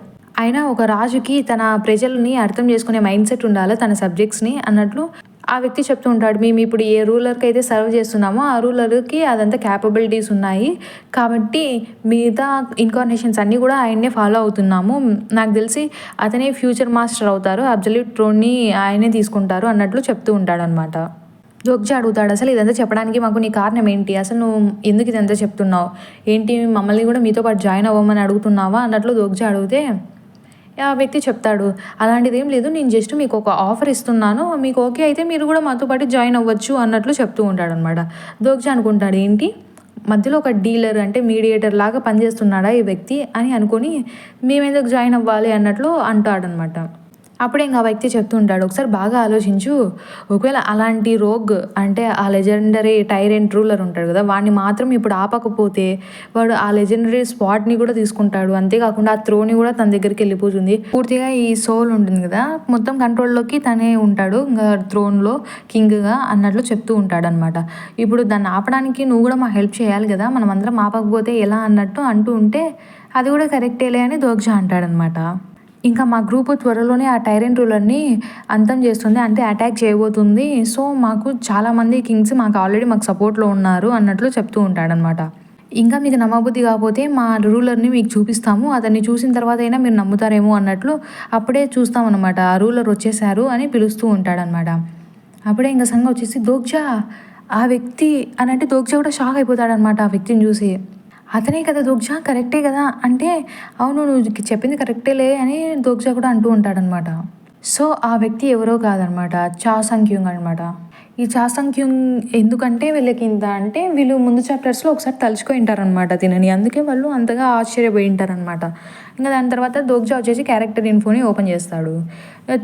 అయినా ఒక రాజుకి తన ప్రజల్ని అర్థం చేసుకునే మైండ్ సెట్ ఉండాలి తన సబ్జెక్ట్స్ని అన్నట్లు ఆ వ్యక్తి చెప్తూ ఉంటాడు. మేము ఇప్పుడు ఏ రూలర్కి అయితే సర్వ్ చేస్తున్నామో ఆ రూలర్కి అదంతా క్యాపబిలిటీస్ ఉన్నాయి, కాబట్టి మిగతా ఇన్కార్నేషన్స్ అన్నీ కూడా ఆయన్నే ఫాలో అవుతున్నాము, నాకు తెలిసి అతనే ఫ్యూచర్ మాస్టర్ అవుతారు, అబ్సల్యూట్ ట్రోన్ని ఆయనే తీసుకుంటారు అన్నట్లు చెప్తూ ఉంటాడనమాట. దోగ్జా అడుగుతాడు, అసలు ఇదంతా చెప్పడానికి మాకు నీ కారణం ఏంటి, అసలు నువ్వు ఎందుకు ఇదంతా చెప్తున్నావు, ఏంటి మమ్మల్ని కూడా మీతో పాటు జాయిన్ అవ్వమని అడుగుతున్నావా అన్నట్లు దోగ్జా అడిగితే ఆ వ్యక్తి చెప్తాడు, అలాంటిది ఏం లేదు, నేను జస్ట్ మీకు ఒక ఆఫర్ ఇస్తున్నాను, మీకు ఓకే అయితే మీరు కూడా మాతో పాటు జాయిన్ అవ్వచ్చు అన్నట్లు చెప్తూ ఉంటాడనమాట. దోగ్జా అనుకుంటాడు, ఏంటి మధ్యలో ఒక డీలర్ అంటే మీడియేటర్ లాగా పనిచేస్తున్నాడా ఈ వ్యక్తి అని అనుకొని మేమెందుకు జాయిన్ అవ్వాలి అన్నట్లు అంటాడనమాట. అప్పుడే ఇంకా ఆ వ్యక్తి చెప్తూ ఉంటాడు, ఒకసారి బాగా ఆలోచించు, ఒకవేళ అలాంటి రోగ్ అంటే ఆ లెజెండరీ టైరెంట్ రూలర్ ఉంటాడు కదా వాడిని మాత్రం ఇప్పుడు ఆపకపోతే వాడు ఆ లెజెండరీ స్పాట్ని కూడా తీసుకుంటాడు, అంతేకాకుండా ఆ థ్రోని కూడా తన దగ్గరికి వెళ్ళిపోతుంది, పూర్తిగా ఈ సోల్ ఉంటుంది కదా మొత్తం కంట్రోల్లోకి తనే ఉంటాడు ఇంకా థ్రోన్లో కింగ్గా అన్నట్లు చెప్తూ ఉంటాడు అనమాట. ఇప్పుడు దాన్ని ఆపడానికి నువ్వు కూడా మా హెల్ప్ చేయాలి కదా, మనం అందరం ఆపకపోతే ఎలా అన్నట్టు అంటూ ఉంటే అది కూడా కరెక్టేలే అని దోగ్జా అంటాడనమాట. ఇంకా మా గ్రూపు త్వరలోనే ఆ టైరెంట్ రూలర్ని అంతం చేస్తుంది, అంటే అటాక్ చేయబోతుంది, సో మాకు చాలామంది కింగ్స్ మాకు సపోర్ట్లో ఉన్నారు అన్నట్లు చెప్తూ ఉంటాడనమాట. ఇంకా మీకు నమ్మబుద్ధి కాకపోతే మా రూలర్ని మీకు చూపిస్తాము, అతన్ని చూసిన తర్వాత అయినా మీరు నమ్ముతారేమో అన్నట్లు అప్పుడే చూస్తామన్నమాట, ఆ రూలర్ వచ్చేసారు అని పిలుస్తూ ఉంటాడనమాట. అప్పుడే ఇంకా సంగ వచ్చేసి దోగ్జా ఆ వ్యక్తి అని అంటే దోగ్జా కూడా షాక్ అయిపోతాడనమాట ఆ వ్యక్తిని చూసి. అతనే కదా దోగ్జా, కరెక్టే కదా అంటే అవును నువ్వు చెప్పింది కరెక్టేలే అని దోగ్జా కూడా అంటూ ఉంటాడనమాట. సో ఆ వ్యక్తి ఎవరో కాదనమాట, చా సంగ్యూంగ్ అనమాట. ఈ చా సంగ్యూంగ్ ఎందుకంటే వీళ్ళకి ఇంత అంటే వీళ్ళు ముందు చాప్టర్స్లో ఒకసారి తలుచుకొని ఉంటారనమాట తినని, అందుకే వాళ్ళు అంతగా ఆశ్చర్యపోయి ఉంటారనమాట. ఇంకా దాని తర్వాత దోగ్జా వచ్చేసి క్యారెక్టర్ ఇన్ఫోని ఓపెన్ చేస్తాడు.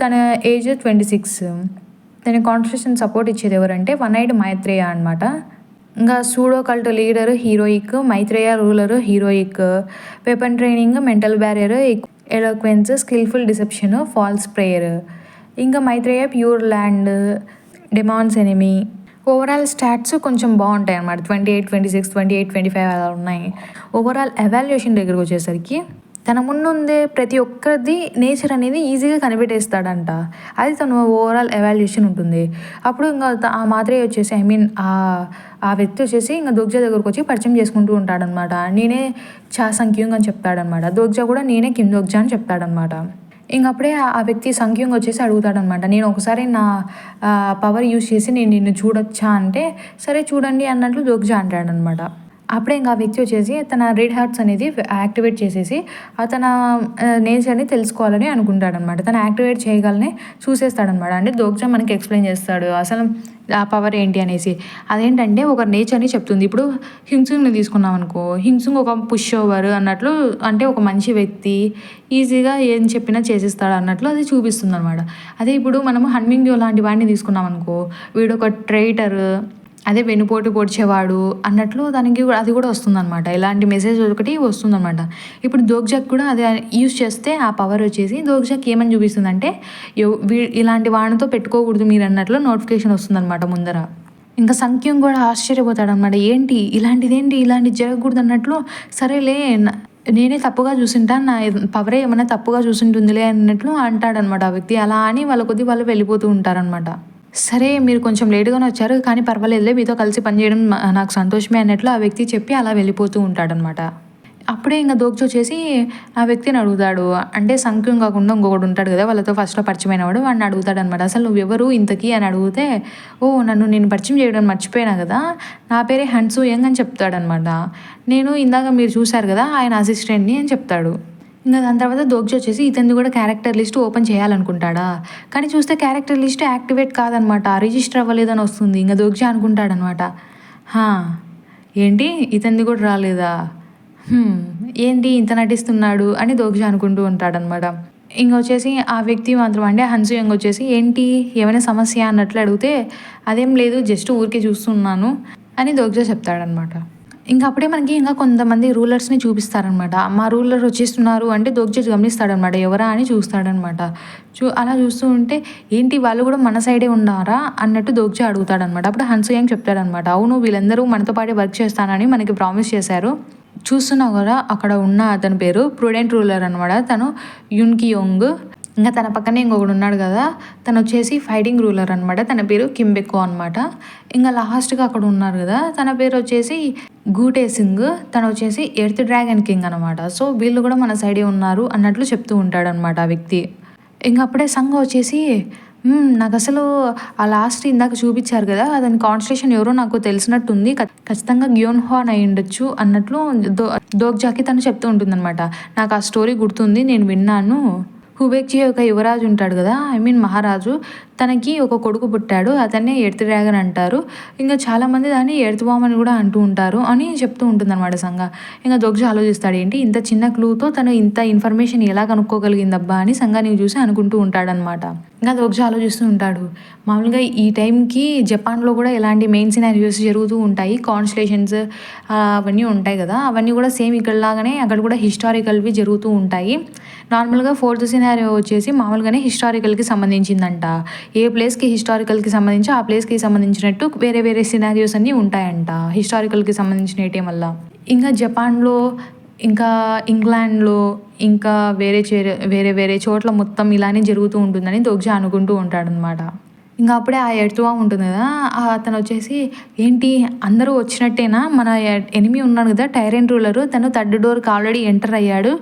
తన ఏజ్ 26, తన కాన్స్టిట్యూషన్ సపోర్ట్ ఇచ్చేది ఎవరంటే వన్ ఐడ్ మైత్రేయ అనమాట. ఇంకా pseudo cult leader heroic, Maitreya ruler heroic, weapon training, mental barrier, eloquence, skilful deception, false prayer. ఇంకా Maitreya pure land, demons enemy. Overall stats కొంచెం బాగుంటాయి అన్నమాట, 28, 26, 28, 25 అలా ఉన్నాయి. ఓవరాల్ ఎవాల్యుయేషన్ దగ్గరకు వచ్చేసరికి తన ముందుందే ప్రతి ఒక్కరిది నేచర్ అనేది ఈజీగా కనిపెట్టేస్తాడంట, అది తన ఓవరాల్ ఎవాల్యుయేషన్ ఉంటుంది. అప్పుడు ఇంకా ఆ మాత్రే వచ్చేసి ఆ వ్యక్తి వచ్చేసి ఇంకా దోగ్జా దగ్గరకు వచ్చి పరిచయం చేసుకుంటూ ఉంటాడనమాట. నేనే చా సంగ్యూంగ్ అని చెప్తాడనమాట, దోగ్జా కూడా నేనే కిమ్ దోగ్జా అని చెప్తాడనమాట. ఇంకప్పుడే ఆ వ్యక్తి సంగ్యూంగ్ వచ్చేసి అడుగుతాడనమాట, నేను ఒకసారి నా పవర్ యూజ్ చేసి నేను నిన్ను చూడొచ్చా అంటే సరే చూడండి అన్నట్లు దోగ్జా అంటాడనమాట. అప్పుడే ఇంకా ఆ వ్యక్తి వచ్చేసి తన రెడ్ హార్ట్స్ అనేది యాక్టివేట్ చేసేసి తన నేచర్ని తెలుసుకోవాలని అనుకుంటాడనమాట. తను యాక్టివేట్ చేయగలనే చూసేస్తాడనమాట. అంటే దోగ్జా మనకి ఎక్స్ప్లెయిన్ చేస్తాడు అసలు ఆ పవర్ ఏంటి అనేసి. అదేంటంటే ఒక నేచర్ని చెప్తుంది. ఇప్పుడు హింసుంగ్ని తీసుకున్నాం అనుకో, హింసుంగ్ ఒక పుష్ ఓవర్ అన్నట్లు, అంటే ఒక మంచి వ్యక్తి ఈజీగా ఏం చెప్పినా చేసేస్తాడు అన్నట్లు అది చూపిస్తుంది అనమాట. అదే ఇప్పుడు మనము హన్మింగ్యో లాంటి వాడిని తీసుకున్నాం అనుకో, వీడు ఒక ట్రైటర్, అదే వెన్నుపోటు పొడిచేవాడు అన్నట్లు దానికి అది కూడా వస్తుందన్నమాట. ఇలాంటి మెసేజ్ ఒకటి వస్తుందన్నమాట. ఇప్పుడు దోగ్జాక్ కూడా అదే యూజ్ చేస్తే ఆ పవర్ వచ్చేసి దోగ్జాక్ ఏమని చూపిస్తుందంటే ఇలాంటి వాడితో పెట్టుకోకూడదు మీరు అన్నట్లు నోటిఫికేషన్ వస్తుందన్నమాట ముందర. ఇంకా సంఖ్యం కూడా ఆశ్చర్యపోతాడనమాట. ఏంటి ఇలాంటిది జరగకూడదు అన్నట్లు, సరేలే నేనే తప్పుగా చూసింటాను, నా పవరే ఏమైనా తప్పుగా చూసింటుందిలే అన్నట్లు అంటాడనమాట ఆ వ్యక్తి. అలా అని వాళ్ళ కొద్ది వాళ్ళు వెళ్ళిపోతూ ఉంటారనమాట. సరే మీరు కొంచెం లేటుగానే వచ్చారు కానీ పర్వాలేదులే, మీతో కలిసి పనిచేయడం నాకు సంతోషమే అన్నట్లు ఆ వ్యక్తి చెప్పి అలా వెళ్ళిపోతూ ఉంటాడనమాట. అప్పుడే ఇంకా దోగ్జో వచ్చేసి ఆ వ్యక్తిని అడుగుతాడు. అంటే సంఖ్యం కాకుండా ఇంకొకటి ఉంటాడు కదా వాళ్ళతో ఫస్ట్లో పరిచయమైన వాడిని అడుగుతాడు అనమాట. అసలు నువ్వెవరు ఇంతకీ అని అడిగితే, నేను పరిచయం చేయడం మర్చిపోయినా కదా, నా పేరే హన్సు యంగ్ అని చెప్తాడనమాట. నేను ఇందాక మీరు చూశారు కదా ఆయన అసిస్టెంట్ని అని చెప్తాడు. ఇంకా దాని తర్వాత దోగ్జో వచ్చేసి ఇతనిది కూడా క్యారెక్టర్ లిస్ట్ ఓపెన్ చేయాలనుకుంటాడా, కానీ చూస్తే క్యారెక్టర్ లిస్ట్ యాక్టివేట్ కాదనమాట, రిజిస్టర్ అవ్వలేదని వస్తుంది. ఇంకా దోగ్జో అనుకుంటాడనమాట, ఏంటి ఇతనిది కూడా రాలేదా, ఏంటి ఇంత నటిస్తున్నాడు అని దోగ్జో అనుకుంటూ ఉంటాడనమాట. ఇంకొచ్చేసి ఆ వ్యక్తి మాత్రం అంటే హన్సు యంగ్ వచ్చేసి ఏంటి ఏమైనా సమస్య అన్నట్లు అడిగితే, అదేం లేదు జస్ట్ ఊరికే చూస్తున్నాను అని దోగ్జో చెప్తాడనమాట. ఇంకా అప్పుడే మనకి ఇంకా కొంతమంది రూలర్స్ని చూపిస్తారనమాట. మా రూలర్ వచ్చేస్తున్నారు అంటే దోగ్జో గమనిస్తాడనమాట, ఎవరా అని చూస్తాడనమాట. అలా చూస్తూ ఉంటే ఏంటి వాళ్ళు కూడా మన సైడే ఉన్నారా అన్నట్టు దోగ్జో అడుగుతాడనమాట. అప్పుడు హన్సు యంగ్ చెప్తాడనమాట, అవును వీళ్ళందరూ మనతో పాటు వర్క్ చేస్తానని మనకి ప్రామిస్ చేశారు. చూస్తున్నావు కదా అక్కడ ఉన్న అతని పేరు ప్రుడెంట్ రూలర్ అనమాట, తను యున్కియోంగ్. ఇంకా తన పక్కనే ఇంకొకడు ఉన్నాడు కదా, తను వచ్చేసి ఫైటింగ్ రూలర్ అనమాట, తన పేరు కింబెక్కో అనమాట. ఇంకా లాస్ట్గా అక్కడ ఉన్నారు కదా తన పేరు వచ్చేసి గూటే సింగ్, తను వచ్చేసి ఎర్త్ డ్రాగన్ కింగ్ అనమాట. సో వీళ్ళు కూడా మన సైడే ఉన్నారు అన్నట్లు చెప్తూ ఉంటాడు అనమాట ఆ వ్యక్తి. ఇంకా అప్పుడే సంఘ వచ్చేసి నాకు అసలు ఆ లాస్ట్ ఇందాక చూపించారు కదా దాని కాన్స్టలేషన్ ఎవరో నాకు తెలిసినట్టుంది, ఖచ్చితంగా గ్యోన్హాన్ అయి ఉండొచ్చు అన్నట్లు దోగ్జాకి తను చెప్తూ ఉంటుంది అనమాట. నాకు ఆ స్టోరీ గుర్తుంది, నేను విన్నాను. హుబెక్జీ ఒక యువరాజు ఉంటాడు కదా, మహారాజు, తనకి ఒక కొడుకు పుట్టాడు, అతన్నే ఎర్త్ డ్రాగన్ అంటారు. ఇంకా చాలామంది దాన్ని ఎర్త్ వామ్ అని కూడా అంటూ ఉంటారు అని చెప్తూ ఉంటుంది అనమాట సంఘ. ఇంకా దోగ్జో ఆలోచిస్తాడు, ఏంటి ఇంత చిన్న క్లూతో తను ఇంత ఇన్ఫర్మేషన్ ఎలా కనుక్కోగలిగిందబ్బా అని సంఘానికి చూసి అనుకుంటూ ఉంటాడనమాట. ఇంకా దోగ్జో ఆలోచిస్తూ ఉంటాడు, మామూలుగా ఈ టైంకి జపాన్లో కూడా ఇలాంటి మెయిన్ సినారియోస్ జరుగుతూ ఉంటాయి, కాన్స్టలేషన్స్ అవన్నీ ఉంటాయి కదా, అవన్నీ కూడా సేమ్ ఇక్కడలాగానే అక్కడ కూడా హిస్టారికల్వి జరుగుతూ ఉంటాయి. నార్మల్గా ఫోర్త్ సినారియో వచ్చేసి మామూలుగానే హిస్టారికల్కి సంబంధించిందంట. ఏ ప్లేస్కి హిస్టారికల్కి సంబంధించి ఆ ప్లేస్కి సంబంధించినట్టు వేరే వేరే సినారియోస్ అన్నీ ఉంటాయంట హిస్టారికల్కి సంబంధించినవి వల్ల. ఇంకా జపాన్లో, ఇంకా ఇంగ్లాండ్లో, ఇంకా వేరే వేరే చోట్ల మొత్తం ఇలానే జరుగుతూ ఉంటుందని దోగ్జో అనుకుంటూ ఉంటాడనమాట. ఇంకా అప్పుడే ఆ ఎర్త్ వామ్ ఉంటుంది కదా, అతను వచ్చేసి ఏంటి అందరూ వచ్చినట్టేనా, మన ఎనిమి ఉన్నాడు కదా టైరెంట్ రూలరు, తను థర్డ్ డోర్కి ఆల్రెడీ ఎంటర్ అయ్యాడు,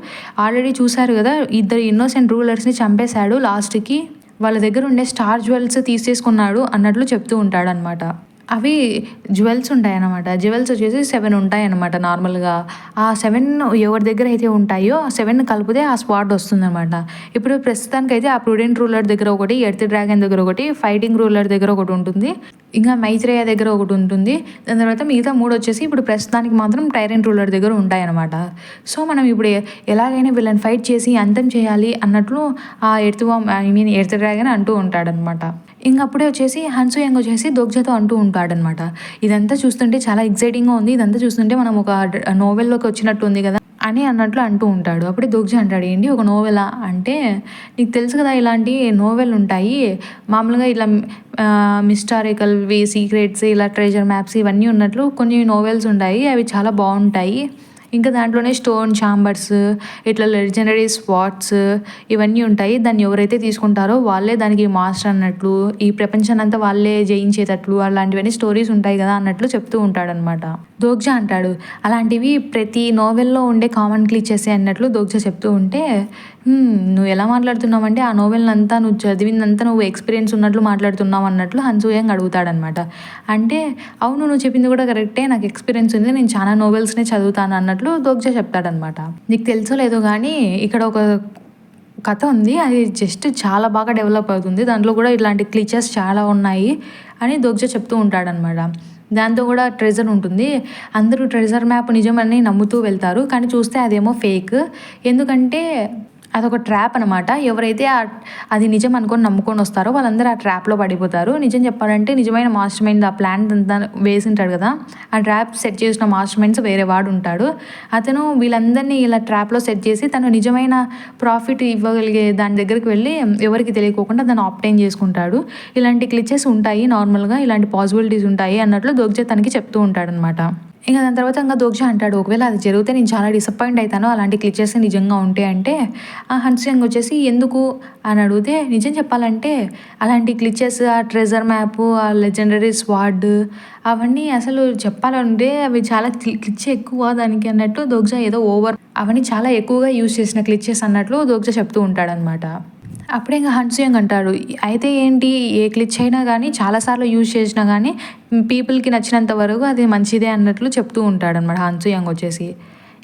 ఆల్రెడీ చూశారు కదా ఇద్దరు ఇన్నోసెంట్ రూలర్స్ని చంపేశాడు, లాస్ట్కి వాళ్ళ దగ్గర ఉండే స్టార్ జ్యువెల్స్ తీసేసుకున్నాడు అన్నట్లు చెప్తూ ఉంటాడనమాట. అవి జ్యువెల్స్ ఉంటాయన్నమాట. జ్యువెల్స్ వచ్చేసి 7 ఉంటాయన్నమాట నార్మల్గా. ఆ 7 ఎవరి దగ్గర అయితే ఉంటాయో ఆ 7 కలిపితే ఆ స్పాట్ వస్తుందన్నమాట. ఇప్పుడు ప్రస్తుతానికైతే ఆ ప్రుడెంట్ రూలర్ దగ్గర ఒకటి, ఎర్త్ డ్రాగన్ దగ్గర ఒకటి, ఫైటింగ్ రూలర్ దగ్గర ఒకటి ఉంటుంది, ఇంకా మైత్రేయ దగ్గర ఒకటి ఉంటుంది. దాని తర్వాత మిగతా 3 వచ్చేసి ఇప్పుడు ప్రస్తుతానికి మాత్రం టైరెంట్ రూలర్ దగ్గర ఉంటాయన్నమాట. సో మనం ఇప్పుడు ఎలాగైనా వీళ్ళని ఫైట్ చేసి అంతం చేయాలి అన్నట్లు ఆ ఎర్త్ డ్రాగన్ అంటూ ఉంటాడనమాట. ఇంకప్పుడే వచ్చేసి హన్సు యంగ్ వచ్చేసి దోగ్జోతో అంటూ ఉంటాడనమాట, ఇదంతా చూస్తుంటే చాలా ఎక్సైటింగ్గా ఉంది, ఇదంతా చూస్తుంటే మనం ఒక నోవెల్లోకి వచ్చినట్టు ఉంది కదా అని అన్నట్లు అంటూ ఉంటాడు. అప్పుడే దోగ్జో అంటాడు, ఏంటి ఒక నోవెలా అంటే, నీకు తెలుసు కదా ఇలాంటి నోవెల్ ఉంటాయి మామూలుగా ఇట్లా మిస్టారికల్వి, సీక్రెట్స్, ఇలా ట్రెజర్ మ్యాప్స్ ఇవన్నీ ఉన్నట్లు కొన్ని నోవెల్స్ ఉంటాయి, అవి చాలా బాగుంటాయి. ఇంకా దాంట్లోనే స్టోన్ ఛాంబర్స్, ఇట్లా లెజెండరీ స్పాట్స్ ఇవన్నీ ఉంటాయి, దాన్ని ఎవరైతే తీసుకుంటారో వాళ్ళే దానికి మాస్టర్ అన్నట్లు, ఈ ప్రపంచాన్ని అంతా వాళ్ళే జయించేటట్లు అలాంటివన్నీ స్టోరీస్ ఉంటాయి కదా అన్నట్లు చెప్తూ ఉంటాడనమాట. దోగ్జో అంటాడు, అలాంటివి ప్రతి నోవెల్లో ఉండే కామన్ క్లీచెస్ అన్నట్లు దోగ్జో చెప్తూ ఉంటే నువ్వు ఎలా మాట్లాడుతున్నావంటే ఆ నోవెల్‌నంతా నువ్వు చదివిందంతా నువ్వు ఎక్స్‌పీరియన్స్ ఉన్నట్లు మాట్లాడుతున్నావు అన్నట్లు హన్ సూయంగ్ అడుగుతాడనమాట. అంటే అవును నువ్వు చెప్పింది కూడా కరెక్టే. నాకు ఎక్స్‌పీరియన్స్ ఉంది. నేను చాలా నోవెల్స్‌నే చదువుతాను అన్నట్లు దోగ్జా చెప్తాడనమాట. నీకు తెలుసో లేదో గానీ ఇక్కడ ఒక కథ ఉంది. అది జస్ట్ చాలా బాగా డెవలప్ అవుతుంది. దాంట్లో కూడా ఇట్లాంటి క్లిచెస్ చాలా ఉన్నాయి అని దోగ్జా చెప్తూ ఉంటాడనమాట. దాంతో కూడా ట్రెజర్ ఉంటుంది. అందరూ ట్రెజర్ మ్యాప్ నిజమని నమ్ముతూ వెళ్తారు. కానీ చూస్తే అదేమో ఫేక్. ఎందుకంటే అదొక ట్రాప్ అనమాట. ఎవరైతే అది నిజం అనుకొని నమ్ముకొని వస్తారో వాళ్ళందరూ ఆ ట్రాప్‌లో పడిపోతారు. నిజం చెప్పాలంటే నిజమైన మాస్టర్ మైండ్ ఆ ప్లాన్ అంతా వేసింటాడు కదా! ఆ ట్రాప్ సెట్ చేసిన మాస్టర్ మైండ్స్ వేరే వాడుంటాడు. అతను వీళ్ళందరినీ ఇలా ట్రాప్‌లో సెట్ చేసి తను నిజమైన ప్రాఫిట్ ఇవ్వగలిగే దాని దగ్గరికి వెళ్ళి ఎవరికీ తెలియకోకుండా దాన్ని ఆబ్టైన్ చేసుకుంటాడు. ఇలాంటి గ్లిచెస్ ఉంటాయి నార్మల్‌గా. ఇలాంటి పాసిబిలిటీస్ ఉంటాయి అన్నట్లు దోగ్జా తనకి చెప్తూ ఉంటాడనమాట. ఇంక దాని తర్వాత దోగ్జా అంటాడు, ఒకవేళ అది జరిగితే నేను చాలా డిసప్పాయింట్ అయితాను. అలాంటి గ్లిచెస్ నిజంగా ఉంటే అంటే హన్ సూయంగ్ వచ్చేసి ఎందుకు అని అడిగితే, నిజం చెప్పాలంటే అలాంటి గ్లిచెస్, ఆ ట్రెజర్ మ్యాప్, ఆ లెజెండరీ స్వార్డ్ అవన్నీ అసలు చెప్పాలంటే అవి చాలా గ్లిచ్ ఎక్కువ దానికి అన్నట్టు దోగ్జా ఏదో అవన్నీ చాలా ఎక్కువగా యూజ్ చేసిన గ్లిచెస్ అన్నట్లు దోగ్జా చెప్తూ ఉంటాడనమాట. అప్పుడే ఇంక హన్ సూయంగ్ అంటాడు, అయితే ఏంటి ఏ గ్లిచ్ అయినా కానీ చాలాసార్లు యూజ్ చేసినా కానీ పీపుల్‌కి నచ్చినంత వరకు అది మంచిదే అన్నట్లు చెప్తూ ఉంటాడనమాట హన్ సూయంగ్ వచ్చేసి.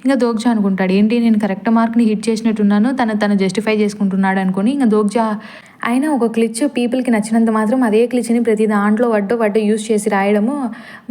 ఇంక దోగ్జా అనుకుంటాడు, ఏంటి నేను కరెక్ట్ మార్క్‌ని హిట్ చేసినట్టున్నాను. తను జస్టిఫై చేసుకుంటున్నాడు అనుకోని ఇంక దోగ్జా అయినా ఒక గ్లిచ్ పీపుల్‌కి నచ్చినంత మాత్రం అదే గ్లిచ్‌ని ప్రతి దాంట్లో వడ్డు యూజ్ చేసి రాయడము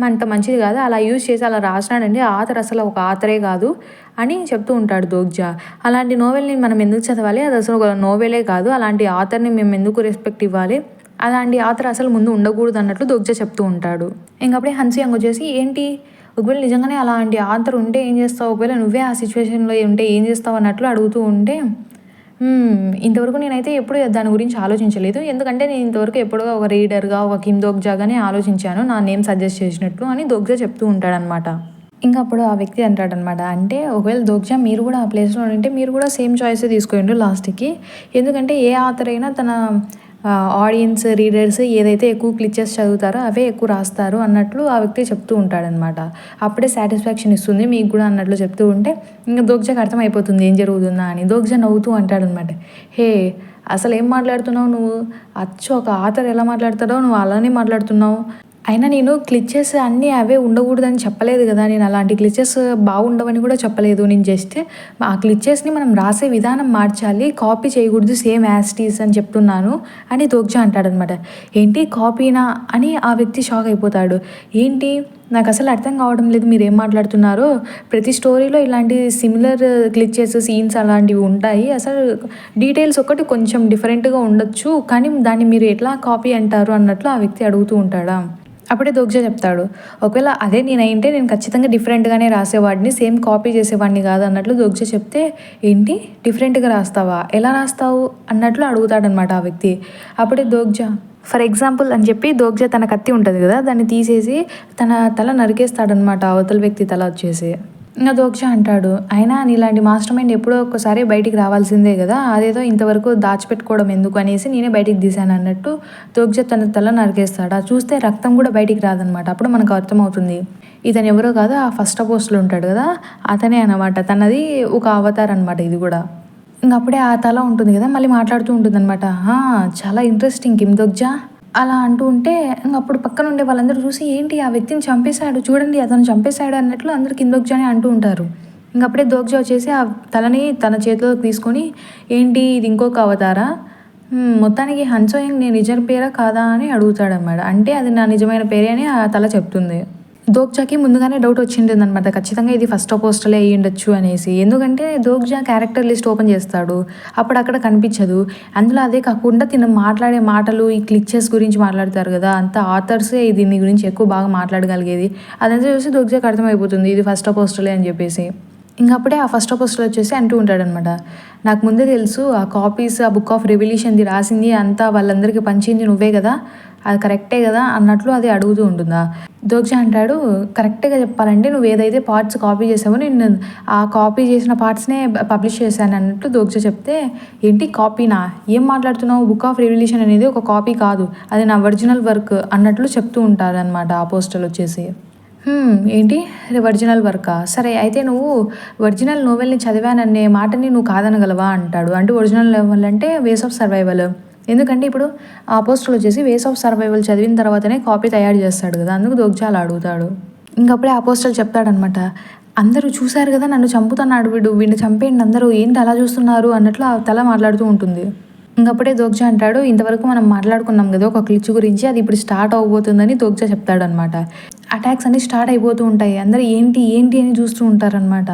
అంత మంచిది కాదు. అలా యూజ్ చేసి అలా రాసినాడంటే ఆథర్ అసలు ఒక ఆథరే కాదు అని చెప్తూ ఉంటాడు దోగ్జా. అలాంటి నోవెల్‌ని మనం ఎందుకు చదవాలి? అది అసలు ఒక నోవెలే కాదు. అలాంటి ఆథర్‌ని మేము ఎందుకు రెస్పెక్ట్ ఇవ్వాలి? అలాంటి ఆథర్ అసలు ముందు ఉండకూడదు అన్నట్లు దోగ్జా చెప్తూ ఉంటాడు. ఇంకప్పుడే హన్ సూయంగ్ వచ్చేసి ఏంటి ఒకవేళ నిజంగానే అలాంటి ఆథర్ ఉంటే ఏం చేస్తావు? ఒకవేళ నువ్వే ఆ సిచ్యువేషన్‌లో ఉంటే ఏం చేస్తావు అన్నట్లు అడుగుతూ ఉంటే ఇంతవరకు నేనైతే ఎప్పుడు దాని గురించి ఆలోచించలేదు. ఎందుకంటే నేను ఇంతవరకు ఎప్పుడో ఒక రీడర్‌గా, ఒక కిమ్ దోగ్జాగానే ఆలోచించాను. నా నేమ్ సజెస్ట్ చేసినట్లు అని దోగ్జా చెప్తూ ఉంటాడనమాట. ఇంక అప్పుడు ఆ వ్యక్తి అంటాడనమాట, అంటే ఒకవేళ దోగ్జా మీరు కూడా ఆ ప్లేస్‌లో ఉంటే మీరు కూడా సేమ్ చాయిసే తీసుకోండి లాస్ట్‌కి. ఎందుకంటే ఏ ఆథర్ అయినా తన ఆడియన్స్, రీడర్స్ ఏదైతే ఎక్కువ గ్లిచెస్ చదువుతారో అవే ఎక్కువ రాస్తారు అన్నట్లు ఆ వ్యక్తి చెప్తూ ఉంటాడనమాట. అప్పుడే సాటిస్ఫాక్షన్ ఇస్తుంది మీకు కూడా అన్నట్లు చెప్తూ ఉంటే ఇంక దోగ్జాకి అర్థమైపోతుంది ఏం జరుగుతుందా అని. దోగ్జా నవ్వుతూ అంటాడనమాట, హే అసలు ఏం మాట్లాడుతున్నావు నువ్వు? అచ్చు ఒక ఆథర్ ఎలా మాట్లాడతాడో నువ్వు అలానే మాట్లాడుతున్నావు. అయినా నేను గ్లిచెస్ అన్నీ అవే ఉండకూడదని చెప్పలేదు కదా! నేను అలాంటి గ్లిచెస్ బాగుండవని కూడా చెప్పలేదు. నేను జస్ట్ ఆ గ్లిచెస్‌ని మనం రాసే విధానం మార్చాలి. కాపీ చేయకూడదు సేమ్ యాజ్ ఇట్ ఈజ్ అని చెప్తున్నాను అని దోగ్జా అంటాడనమాట. ఏంటి కాపీనా? అని ఆ వ్యక్తి షాక్ అయిపోతాడు. ఏంటి నాకసలు అర్థం కావడం లేదు మీరేం మాట్లాడుతున్నారో. ప్రతి స్టోరీలో ఇలాంటి సిమిలర్ గ్లిచెస్, సీన్స్ అలాంటివి ఉంటాయి. అసలు డీటెయిల్స్ ఒకటి కొంచెం డిఫరెంట్‌గా ఉండొచ్చు. కానీ దాన్ని మీరు ఎట్లా కాపీ అంటారు అన్నట్లు ఆ వ్యక్తి అడుగుతూ ఉంటాడా. అప్పుడే దోగ్జా చెప్తాడు, ఒకవేళ అదే నేనైంటే నేను ఖచ్చితంగా డిఫరెంట్‌గానే రాసేవాడిని. సేమ్ కాపీ చేసేవాడిని కాదు అన్నట్లు దోగ్జా చెప్తే, ఏంటి డిఫరెంట్‌గా రాస్తావా? ఎలా రాస్తావు? అన్నట్లు అడుగుతాడనమాట ఆ వ్యక్తి. అప్పుడే దోగ్జా ఫర్ ఎగ్జాంపుల్ అని చెప్పి దోగ్జా తన కత్తి ఉంటుంది కదా! దాన్ని తీసేసి తన తల నరికేస్తాడనమాట అవతల వ్యక్తి తల వచ్చేసి. ఇంక దోగ్జా అంటాడు, అయినా నీలాంటి మాస్టర్ మైండ్ ఎప్పుడో ఒక్కసారి బయటికి రావాల్సిందే కదా! అదేదో ఇంతవరకు దాచిపెట్టుకోవడం ఎందుకు అనేసి నేనే బయటికి తీశాను అన్నట్టు దోగ్జా తన తల నరికేస్తాడు. అది చూస్తే రక్తం కూడా బయటికి రాదనమాట. అప్పుడు మనకు అర్థమవుతుంది ఇతను ఎవరో కాదు ఆ ఫస్ట్ పోస్ట్‌లో ఉంటాడు కదా! అతనే అనమాట. తనది ఒక అవతార్ అనమాట ఇది కూడా. ఇంక అప్పుడే ఆ తల ఉంటుంది కదా! మళ్ళీ మాట్లాడుతూ ఉంటుందనమాట. చాలా ఇంట్రెస్టింగ్ కిమ్ దోగ్జా అలా అంటూ ఉంటే అప్పుడు పక్కన ఉండే వాళ్ళందరూ చూసి ఏంటి ఆ వ్యక్తిని చంపేశాడు చూడండి అతను చంపేశాడు అన్నట్లు అందరూ కిమ్ దోగ్జానే అంటూ ఉంటారు. ఇంకప్పుడే దోగ్జా వచ్చేసి ఆ తలని తన చేతిలోకి తీసుకొని ఏంటి ఇది ఇంకొక అవతారా? మొత్తానికి హన్ సోయింగ్ నీ నిజం పేరా కాదా అని అడుగుతాడనమాట. అంటే అది నా నిజమైన పేరే అని ఆ తల చెప్తుంది. దోగ్జాకి ముందుగానే డౌట్ వచ్చింటుందనమాట. ఖచ్చితంగా ఇది ఫస్ట్ పోస్టలే అయ్యుండొచ్చు అనేసి. ఎందుకంటే దోగ్జా క్యారెక్టర్ లిస్ట్ ఓపెన్ చేస్తాడు. అప్పుడు అక్కడ కనిపించదు. అందులో అదే కాకుండా తిను మాట్లాడే మాటలు ఈ గ్లిచెస్ గురించి మాట్లాడతారు కదా! అంతా ఆథర్సే దీని గురించి ఎక్కువ బాగా మాట్లాడగలిగేది. అదంతా చూసి దోగ్జాకి అర్థమైపోతుంది ఇది ఫస్ట్ పోస్టలే అని చెప్పేసి. ఇంకప్పుడే ఆ ఫస్ట్ పోస్టర్ వచ్చేసి అంటూ ఉంటాడనమాట. నాకు ముందే తెలుసు ఆ కాపీస్ ఆ బుక్ ఆఫ్ రెవల్యూషన్‌ది రాసింది అంతా వాళ్ళందరికీ పంచింది నువ్వే కదా! అది కరెక్టే కదా! అన్నట్లు అది అడుగుతూ ఉంటుందా. దోగ్జా అంటాడు, కరెక్ట్‌గా చెప్పాలంటే నువ్వు ఏదైతే పార్ట్స్ కాపీ చేసావో నేను ఆ కాపీ చేసిన పార్ట్స్‌నే పబ్లిష్ చేశాను అన్నట్టు దోగ్జా చెప్తే, ఏంటి కాపీనా? ఏం మాట్లాడుతున్నావు? బుక్ ఆఫ్ రెవల్యూషన్ అనేది ఒక కాపీ కాదు. అది నా ఒరిజినల్ వర్క్ అన్నట్లు చెప్తూ ఉంటారనమాట ఆ పోస్టర్‌లో వచ్చేసి. ఏంటి ఒరిజినల్ వర్కా? సరే అయితే నువ్వు ఒరిజినల్ నోవెల్‌ని చదివాననే మాటని నువ్వు కాదనగలవా అంటాడు. అంటే ఒరిజినల్ నోవెల్ అంటే వేస్ ఆఫ్ సర్వైవల్. ఎందుకంటే ఇప్పుడు ఆ అపోస్టల్ వచ్చేసి వేస్ ఆఫ్ సర్వైవల్ చదివిన తర్వాతనే కాపీ తయారు చేస్తాడు కదా! అందుకు దోగ్జా అలా అడుగుతాడు. ఇంకప్పుడే ఆ అపోస్టల్ చెప్తాడనమాట. అందరూ చూసారు కదా నన్ను చంపుతున్నాడు వీడు, వీడిని చంపేయండి అందరూ, ఏంటి అలా చూస్తున్నారు అన్నట్లు ఆ తల మాట్లాడుతూ ఉంటుంది. ఇంకప్పుడే దోగ్జా అంటాడు, ఇంతవరకు మనం మాట్లాడుకున్నాం కదా ఒక గ్లిచ్ గురించి, అది ఇప్పుడు స్టార్ట్ అవ్వబోతుందని దోగ్జా చెప్తాడనమాట. అటాక్స్ అన్నీ స్టార్ట్ అయిపోతూ ఉంటాయి. అందరూ ఏంటి ఏంటి అని చూస్తూ ఉంటారనమాట.